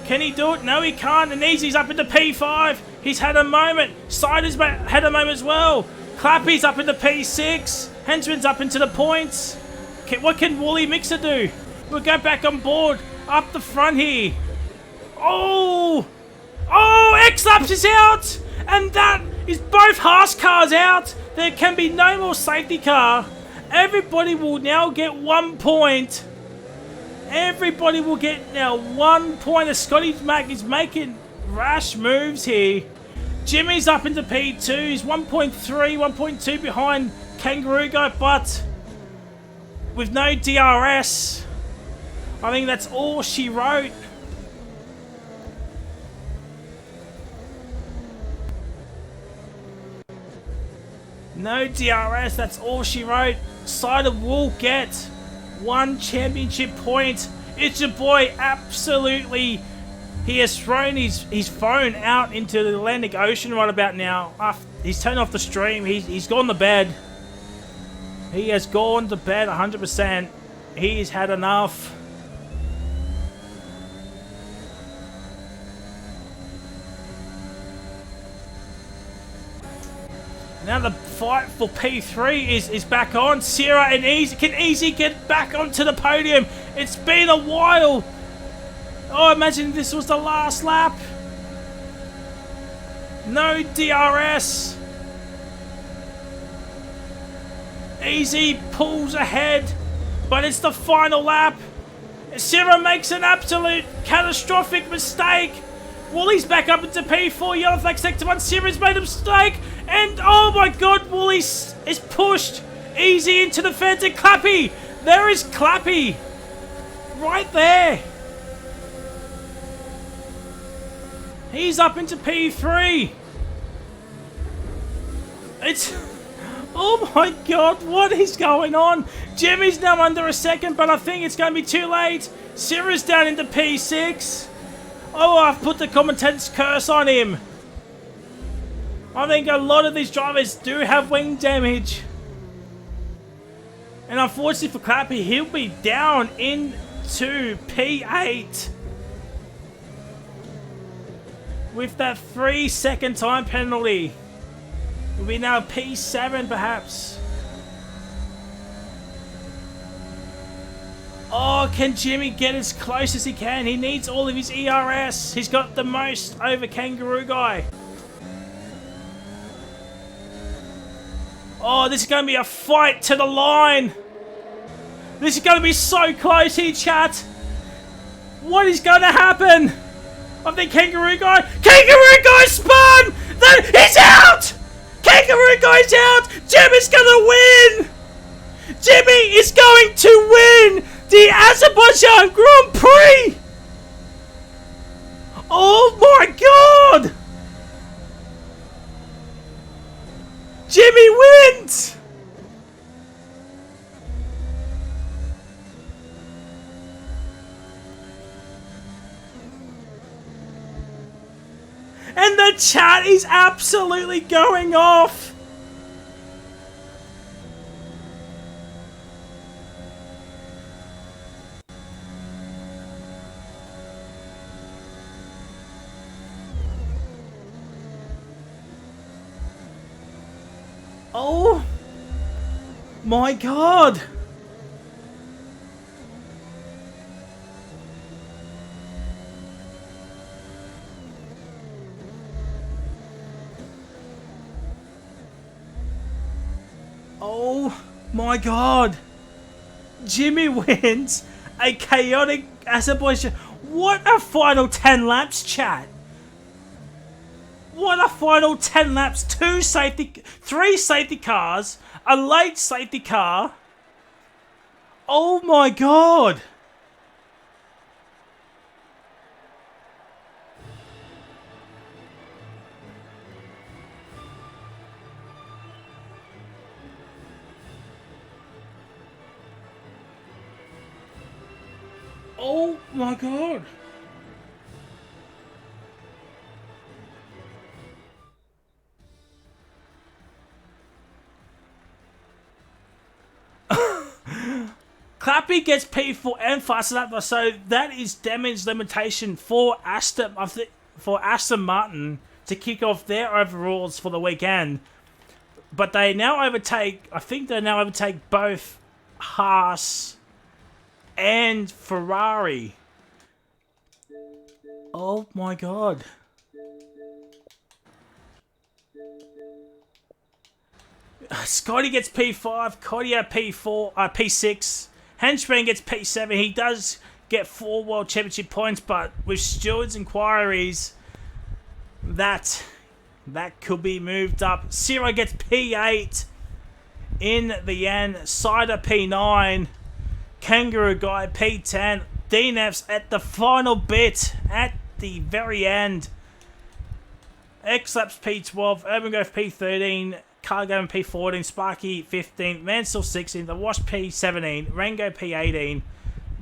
Can he do it? No, he can't. And Easy's up into P5. He's had a moment. Cider's had a moment as well. Clappy's up into P6. Henchman's up into the points. What can Wooly Mixer do? We'll go back on board. Up the front here. Oh! Oh, X-Laps is out! And that is both Haas cars out. There can be no more safety car. Everybody will now get 1 point. Everybody will get now 1 point as Scotty Mac is making rash moves here. Jimmy's up into P2. He's 1.3, 1.2 behind Kangaroo Guy, but with no DRS. I think that's all she wrote. No DRS, that's all she wrote. Cider will get 1 championship point. It's your boy, absolutely. He has thrown his phone out into the Atlantic Ocean right about now. He's turned off the stream. He's gone to bed. He has gone to bed 100%. He's had enough. Now the fight for P3 is back on. Sierra and Easy. Can Easy get back onto the podium? It's been a while. Oh, imagine this was the last lap. No DRS. Easy pulls ahead, but it's the final lap. Sierra makes an absolute catastrophic mistake. Woolly's back up into P4. Yellow flag sector 1. Sierra's made a mistake. And oh my god, Wooly is pushed. Easy into the fence and Clappy. There is Clappy. Right there. He's up into P3. It's... Oh my god, what is going on? Jimmy's now under a second, but I think it's going to be too late. Sierra's down into P6. Oh, I've put the commentator's curse on him. I think a lot of these drivers do have wing damage. And unfortunately for Clappy, he'll be down into P8. With that 3-second time penalty. Will be now P7 perhaps. Oh, can Jimmy get as close as he can? He needs all of his ERS. He's got the most over Kangaroo Guy. Oh, this is going to be a fight to the line. This is going to be so close here, chat. What is going to happen? I think Kangaroo Guy spun! Then he's out! Kangaroo Guy's out! Jimmy's gonna win! Jimmy is going to win the Azerbaijan Grand Prix! Oh my god! Jimmy wins! And the chat is absolutely going off! Oh my god! Oh my god! Jimmy wins a chaotic Azerbaijan. What a final 10 laps, chat! What a final 10 laps! 3 safety cars, a late safety car. Oh my god! Oh my god! Clappy gets P4 and faster lap, so that is damage limitation for Aston Martin to kick off their overalls for the weekend. But they now overtake. I think they now overtake both Haas and Ferrari. Oh my god. Scotty gets P5, Kodia P6, Henchman gets P7. He does get 4 World Championship points, but with Stewart's inquiries, that could be moved up. Ciro gets P8 in the end. Cider P9, Kangaroo Guy P10, DNFs at the final bit, at the very end. X-Laps P12, Urban Growth P13, Cargo P14, Sparky 15, Mansell 16, The Wash P17, Rango P18,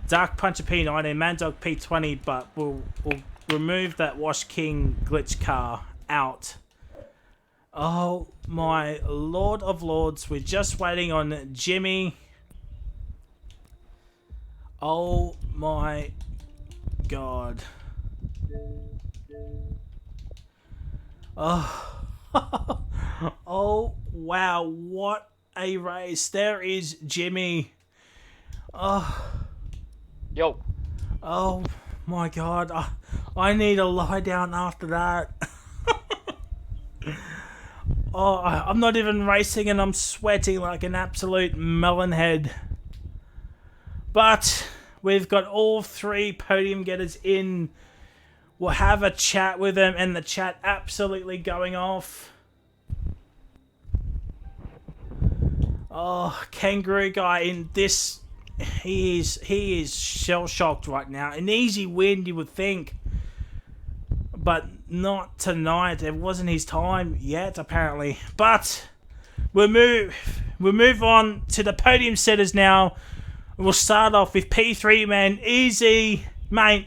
Dark Puncher P19, Mandog P20, but we'll remove that Wash King glitch car out. Oh my lord of lords, we're just waiting on Jimmy. Oh my god. Oh. Oh wow, what a race. There is Jimmy. Oh. Yo. Oh my god. I need to lie down after that. Oh, I'm not even racing and I'm sweating like an absolute melonhead. But we've got all 3 podium getters in. We'll have a chat with them, and the chat absolutely going off. Oh, Kangaroo Guy in this, he is shell shocked right now. An easy win, you would think, but not tonight. It wasn't his time yet, apparently. But we'll move on to the podium setters now. We'll start off with P3, man. Easy, mate.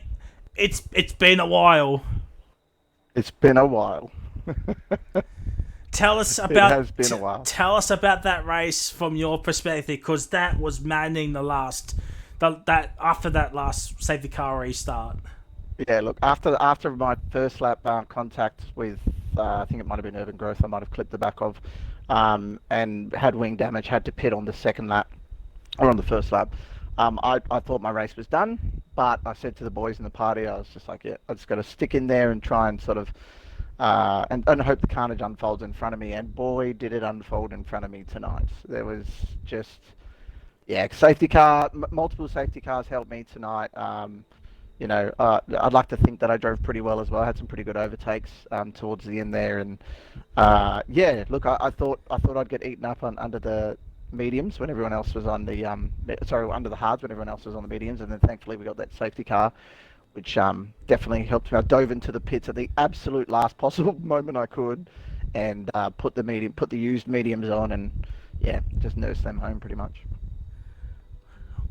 It's been a while. It's been a while. Tell us about. It has been a while. Tell us about that race from your perspective, because that was maddening. After that last safety car restart. Yeah, look, after my first lap contact with, I think it might have been Urban Growth, I might have clipped the back of, and had wing damage, had to pit on the second lap, or on the first lap. I thought my race was done, but I said to the boys in the party, I was just like, yeah, I just got to stick in there and try and sort of, and hope the carnage unfolds in front of me. And boy, did it unfold in front of me tonight. There was just, yeah, multiple safety cars helped me tonight. You know, I'd like to think that I drove pretty well as well. I had some pretty good overtakes towards the end there, and yeah, look, I thought I'd get eaten up under the mediums when everyone else was on the under the hards when everyone else was on the mediums, and then thankfully we got that safety car which definitely helped me. I dove into the pits at the absolute last possible moment I could, and put the used mediums on, and yeah, just nursed them home pretty much.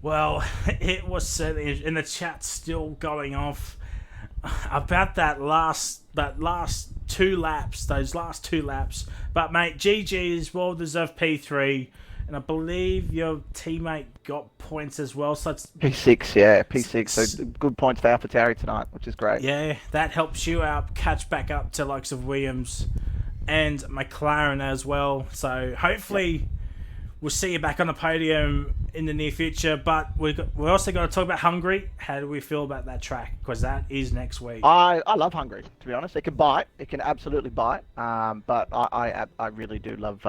Well, it was certainly in the chat still going off about that last two laps, those last two laps. But mate, GG's well deserved P3, and I believe your teammate got points as well. So it's P6, yeah, P6. So good points for AlphaTauri tonight, which is great. yeah, that helps you out catch back up to likes of Williams and McLaren as well. So hopefully we'll see you back on the podium in the near future. But we also got to talk about Hungary. How do we feel about that track? Because that is next week. I love Hungary, to be honest. It can bite. It can absolutely bite. But I really do love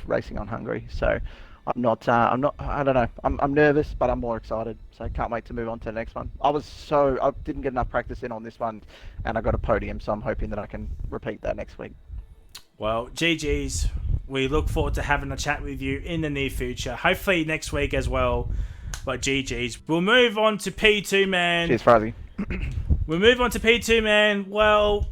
racing on Hungary. So I don't know. I'm nervous, but I'm more excited. So I can't wait to move on to the next one. I didn't get enough practice in on this one, and I got a podium, so I'm hoping that I can repeat that next week. Well, GG's. We look forward to having a chat with you in the near future. Hopefully next week as well. But GG's. We'll move on to P2, man. Cheers, Fuzzy. We'll move on to P2, man. Well,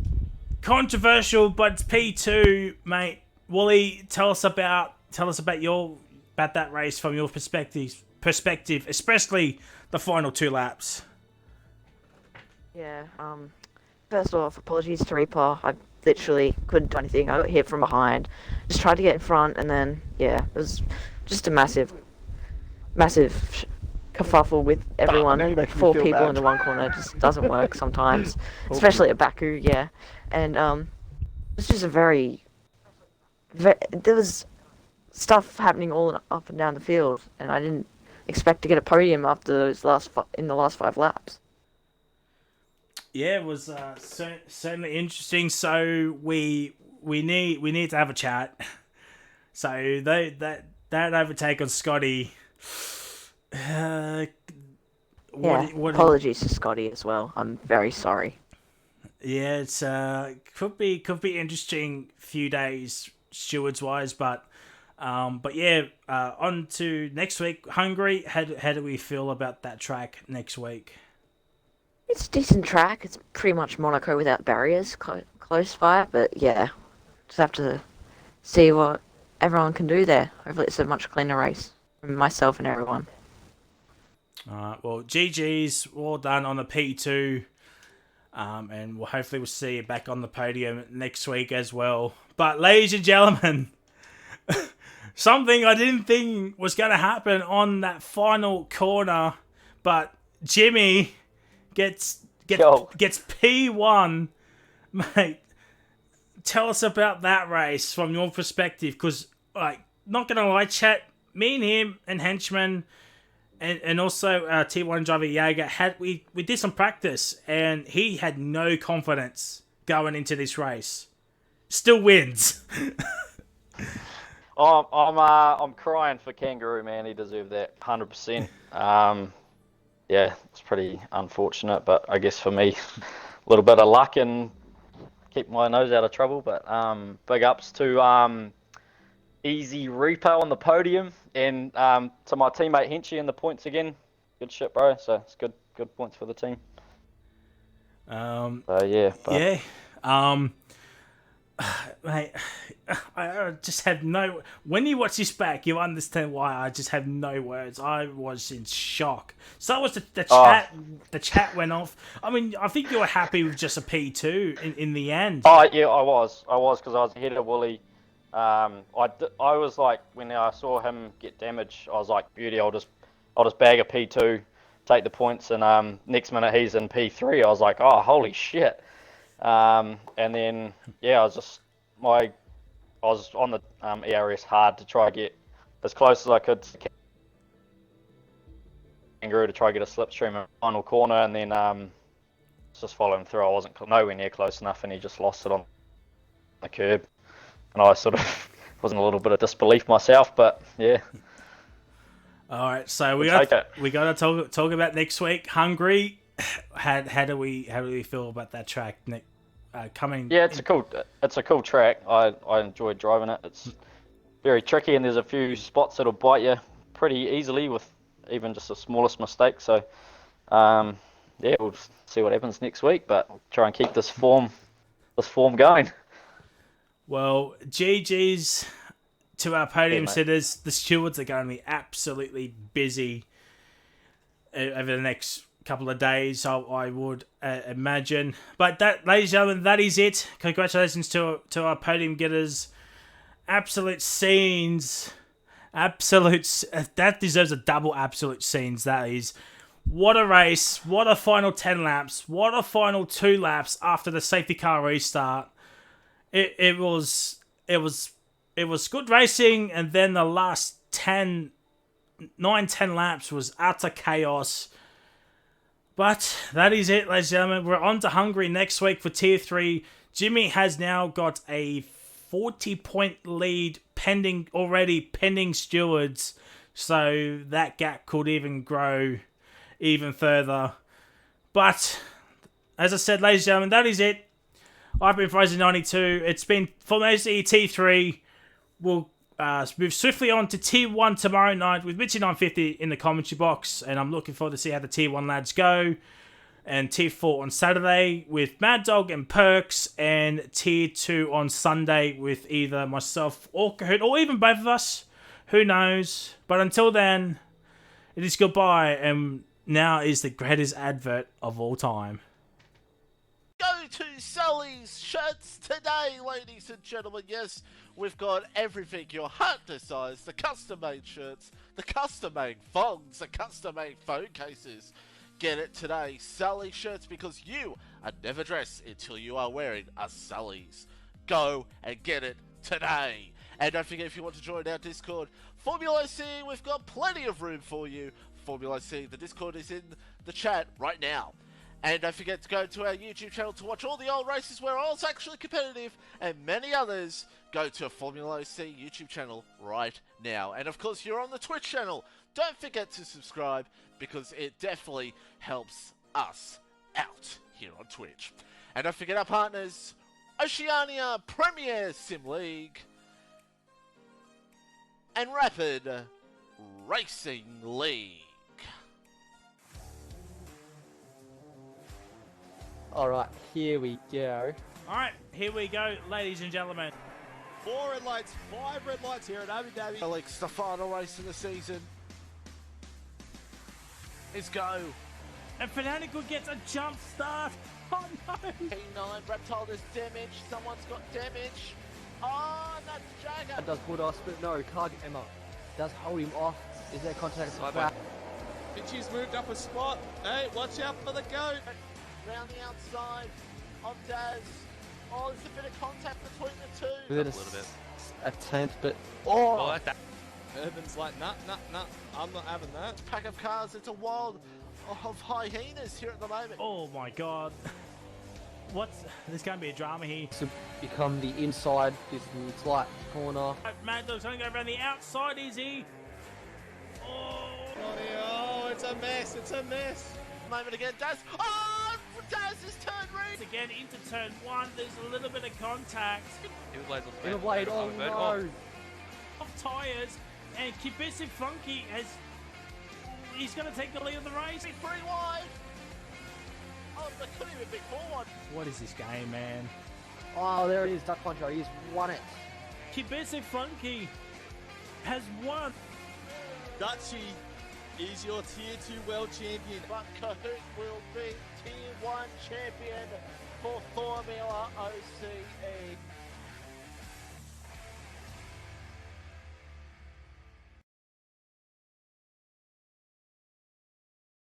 controversial, but it's P2, mate. Wooly, tell us about that race from your perspective, especially the final two laps. Yeah, first off, apologies to Reaper. I literally couldn't do anything. I got hit from behind. Just tried to get in front, and then, yeah, it was just a massive kerfuffle with everyone. Four people into one corner just doesn't work sometimes, especially at Baku, yeah. And it's just there was stuff happening all up and down the field, and I didn't expect to get a podium after those in the last 5 laps. Yeah, it was certainly interesting. So we need to have a chat. So that overtake on Scotty. Apologies to Scotty as well. I'm very sorry. Yeah, it's could be interesting few days stewards wise, but yeah. On to next week, Hungary. How do we feel about that track next week? It's a decent track. It's pretty much Monaco without barriers, close by. But yeah, just have to see what everyone can do there. Hopefully it's a much cleaner race for myself and everyone. Alright, well, GG's, well done on the P2. And hopefully we'll see you back on the podium next week as well. But ladies and gentlemen, something I didn't think was going to happen on that final corner, but Jimmy gets P1, mate. Tell us about that race from your perspective, because not gonna lie, chat. Me and him and Henchman, and also T1 driver Jaeger we did some practice, and he had no confidence going into this race. Still wins. I'm crying for Kangaroo, man. He deserved that 100%. Yeah, it's pretty unfortunate, but I guess for me, a little bit of luck and keep my nose out of trouble. But big ups to Easy Reaper on the podium, and to my teammate Henchy in the points again. Good shit, bro. So it's good points for the team. Mate, I just have no... When you watch this back, you understand why I just have no words. I was in shock. So that was the chat. The chat went off. I mean, I think you were happy with just a P2 in the end. Oh, yeah, I was because I was ahead of Wooly. I was like, when I saw him get damaged, I was like, beauty, I'll just bag a P2, take the points, and next minute he's in P3. I was like, oh, holy shit. And then, yeah, I was on the ERS hard to try to get as close as I could to Kangaroo to try to get a slipstream in the final corner, and then just following through. I wasn't nowhere near close enough, and he just lost it on the curb. And I sort of was in a little bit of disbelief myself, but yeah. All right, so we got to talk about next week. Hungary. How do we feel about that track, Nick? Yeah, it's a cool track. I enjoyed driving it. It's very tricky, and there's a few spots that'll bite you pretty easily with even just the smallest mistake. So, yeah, we'll see what happens next week, but try and keep this form going. Well, GG's to our podium mate. sitters. The stewards are going to be absolutely busy over the next couple of days, I would imagine. But that, ladies and gentlemen, that is it. Congratulations to our podium getters. Absolute scenes. That deserves a double absolute scenes, that is. What a race. What a final 10 laps. What a final 2 laps after the safety car restart. It was good racing, and then the last 10 laps was utter chaos. But that is it, ladies and gentlemen. We're on to Hungary next week for Tier 3. Jimmy has now got a 40-point lead pending stewards. So that gap could even grow even further. But, as I said, ladies and gentlemen, that is it. I've been Fraser92. It's been FormulaOCE T3. We'll move swiftly on to Tier 1 tomorrow night with Mitchy950 in the commentary box. And I'm looking forward to see how the Tier 1 lads go. And Tier 4 on Saturday with Mad Dog and Perks. And Tier 2 on Sunday with either myself or Kahoot, or even both of us. Who knows? But until then, it is goodbye. And now is the greatest advert of all time. Go to Sully's Shirts today, ladies and gentlemen. Yes, we've got everything your heart desires. The custom-made shirts, the custom-made thongs, the custom-made phone cases. Get it today. Sully's Shirts, because you are never dressed until you are wearing a Sully's. Go and get it today. And don't forget, if you want to join our Discord, FormulaOCE, we've got plenty of room for you. FormulaOCE, the Discord is in the chat right now. And don't forget to go to our YouTube channel to watch all the old races where I was actually competitive, and many others. Go to a FormulaOCE YouTube channel right now. And of course, you're on the Twitch channel. Don't forget to subscribe, because it definitely helps us out here on Twitch. And don't forget our partners, Oceania Premier Sim League and Rapid Racing League. Alright, here we go. Alright, here we go, ladies and gentlemen. 4 red lights, 5 red lights here at Abu Dhabi. Alex, the final race of the season is go. And Fanatical gets a jump start. Oh no! P9, Reptile is damaged. Someone's got damage. Oh, and that's Jagger. That does put us, but no, can't get Emma. Does hold him off. Is there contact? Pitchy's moved up a spot. Hey, watch out for the goat. Round the outside of Daz. Oh, there's a bit of contact between the two. Within A little bit. a tenth, but Oh, like that. Urban's like, nah, I'm not having that. Pack of cars, it's a wild of hyenas here at the moment. Oh my god. There's going to be a drama here. to become the inside, this light corner. Mad Dog's going to go around the outside, is he? Oh, it's a mess, it's a mess. Moment again, Daz. Oh, Daz has turned red. Again, into turn 1, there's a little bit of contact. In a blade, oh no! Off tyres, and Kibisic Funky he's going to take the lead of the race. Big 3 wide. Oh, they couldn't even be forward. What is this game, man? Oh, there it is, Duck Puncher, he's won it. Kibisic Funky has won. Dutchy is your Tier 2 World Champion. But Kahoot will be Tier 1 champion for Formula OCE.